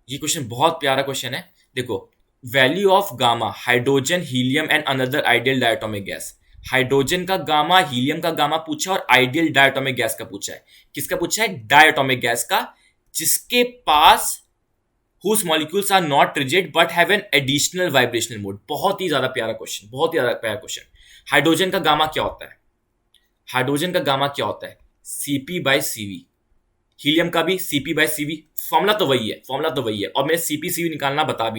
ये क्वेश्चन बहुत प्यारा क्वेश्चन है। देखो, value of gamma, hydrogen, helium and another ideal diatomic gas. Hydrogen का गामा, हीलियम का गामा पूछा, और आइडियल डायटोमिक गैस का पूछा है। किसका पूछा है? डायटोमिक गैस का, जिसके पास whose molecules are not rigid but have an additional vibrational mode। बहुत ही ज्यादा प्यारा क्वेश्चन, बहुत ही ज्यादा प्यारा क्वेश्चन। हाइड्रोजन का गामा क्या होता है? हाइड्रोजन का गामा क्या होता है? Cp/Cv। हीलियम का भी Cp/Cv, फॉर्मूला तो वही है, और मैंने Cp/Cv निकालना बता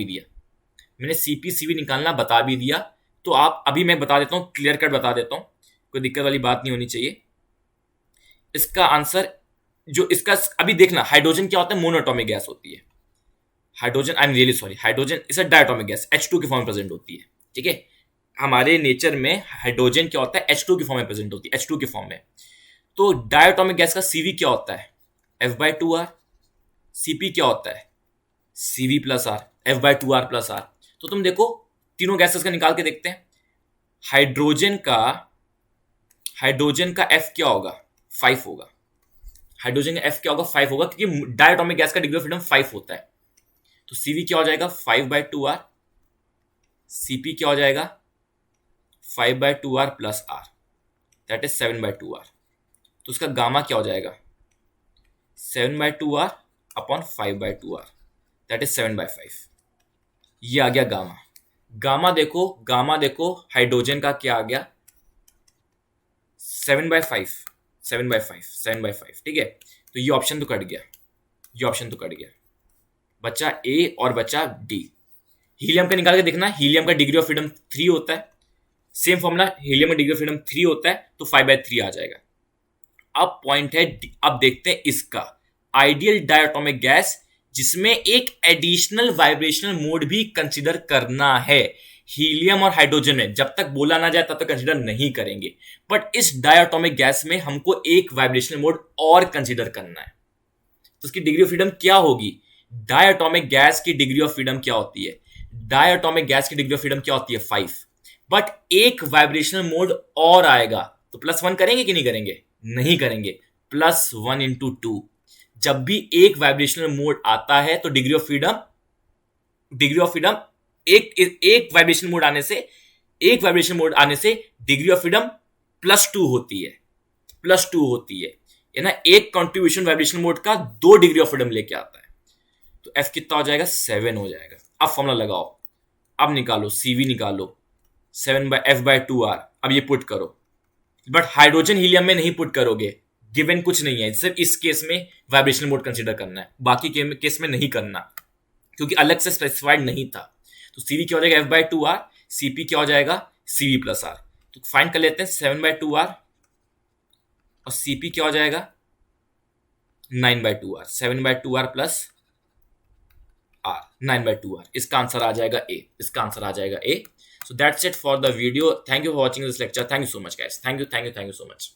भी दिया। तो आप अभी मैं बता देता हूं, क्लियर कट बता देता हूं, कोई दिक्कत वाली बात नहीं होनी चाहिए। इसका आंसर जो इसका अभी देखना, हाइड्रोजन क्या होता है? मोनोएटॉमिक गैस होती है। Hydrogen, I am really sorry, hydrogen is a diatomic gas, H2 के फॉर्म में प्रेजेंट होती है। ठीक है, हमारे नेचर में हाइड्रोजन क्या होता है? H2 के फॉर्म में प्रेजेंट होती है, H2 के फॉर्म में। तो डायटोमिक गैस का Cv क्या होता है? F/2R। Cp क्या होता है? Cv+R, F/2R+R। तो तुम देखो, तीनों गैसेस का निकाल के देखते हैं। हाइड्रोजन का F क्या होगा? 5 होगा। हाइड्रोजन का F क्या होगा? 5 होगा, क्योंकि डायटोमिक गैस का डिग्री ऑफ फ्रीडम 5 होता है। तो Cv क्या हो जाएगा? 5/2R। Cp क्या हो जाएगा? 5/2R+R, that is 7/2R। तो उसका गामा क्या हो जाएगा? 7/2R upon 5/2R, that is 7/5। ये आ गया गामा। गामा देखो, हाइड्रोजन का क्या आ गया? 7/5। ठीक है, तो ये ऑप्शन तो कट गया, बचा ए और बचा डी। हीलियम का निकाल के देखना, हीलियम का डिग्री ऑफ फ्रीडम 3 होता है, सेम फॉर्मूला, हीलियम का डिग्री ऑफ फ्रीडम 3 होता है, तो 5/3 आ जाएगा। अब पॉइंट है, अब देखते हैं इसका आइडियल डायटोमिक गैस, जिसमें एक एडिशनल वाइब्रेशनल मोड भी कंसीडर करना है। हीलियम और हाइड्रोजन में जब तक बोला ना जाए तब तक कंसीडर नहीं करेंगे, बट इस डायटोमिक गैस में हमको एक वाइब्रेशनल मोड और कंसीडर करना है। तो उसकी डिग्री ऑफ फ्रीडम क्या होगी? डायटोमिक गैस की डिग्री ऑफ फ्रीडम क्या होती है? डायटोमिक गैस की डिग्री ऑफ फ्रीडम क्या होती है? 5। बट एक वाइब्रेशनल मोड और आएगा, तो +1 करेंगे कि नहीं करेंगे? नहीं करेंगे। +1 इंटू 2। जब भी एक वाइब्रेशनल मोड आता है तो डिग्री ऑफ फ्रीडम एक वाइब्रेशन मोड आने से डिग्री ऑफ फ्रीडम +2 होती है। ना एक कंट्रीब्यूशन वाइब्रेशन मोड का 2 डिग्री ऑफ फ्रीडम लेके आता है। तो F कितना हो जाएगा? 7 हो जाएगा। अब फॉर्मूला लगाओ, अब निकालो, CV निकालो, 7/F/2R। अब ये पुट करो, बट हाइड्रोजन हीलियम में नहीं पुट करोगे, गिवन कुछ नहीं है, सिर्फ इस केस में वाइब्रेशनल मोड कंसीडर करना है, बाकी केस में नहीं करना क्योंकि अलग से स्पेसिफाइड नहीं था। तो CV क्या हो जाएगा? F/2R। CP क्या हो जाएगा? CV+R। तो फाइंड कर लेते हैं 7/2R और CP क्या हो जाएगा? 9/2R। 7/2R plus R, 9/2R। इसका आंसर आ जाएगा A। So that's it for the video. Thank you for watching this lecture. Thank you so much, guys. Thank you so much.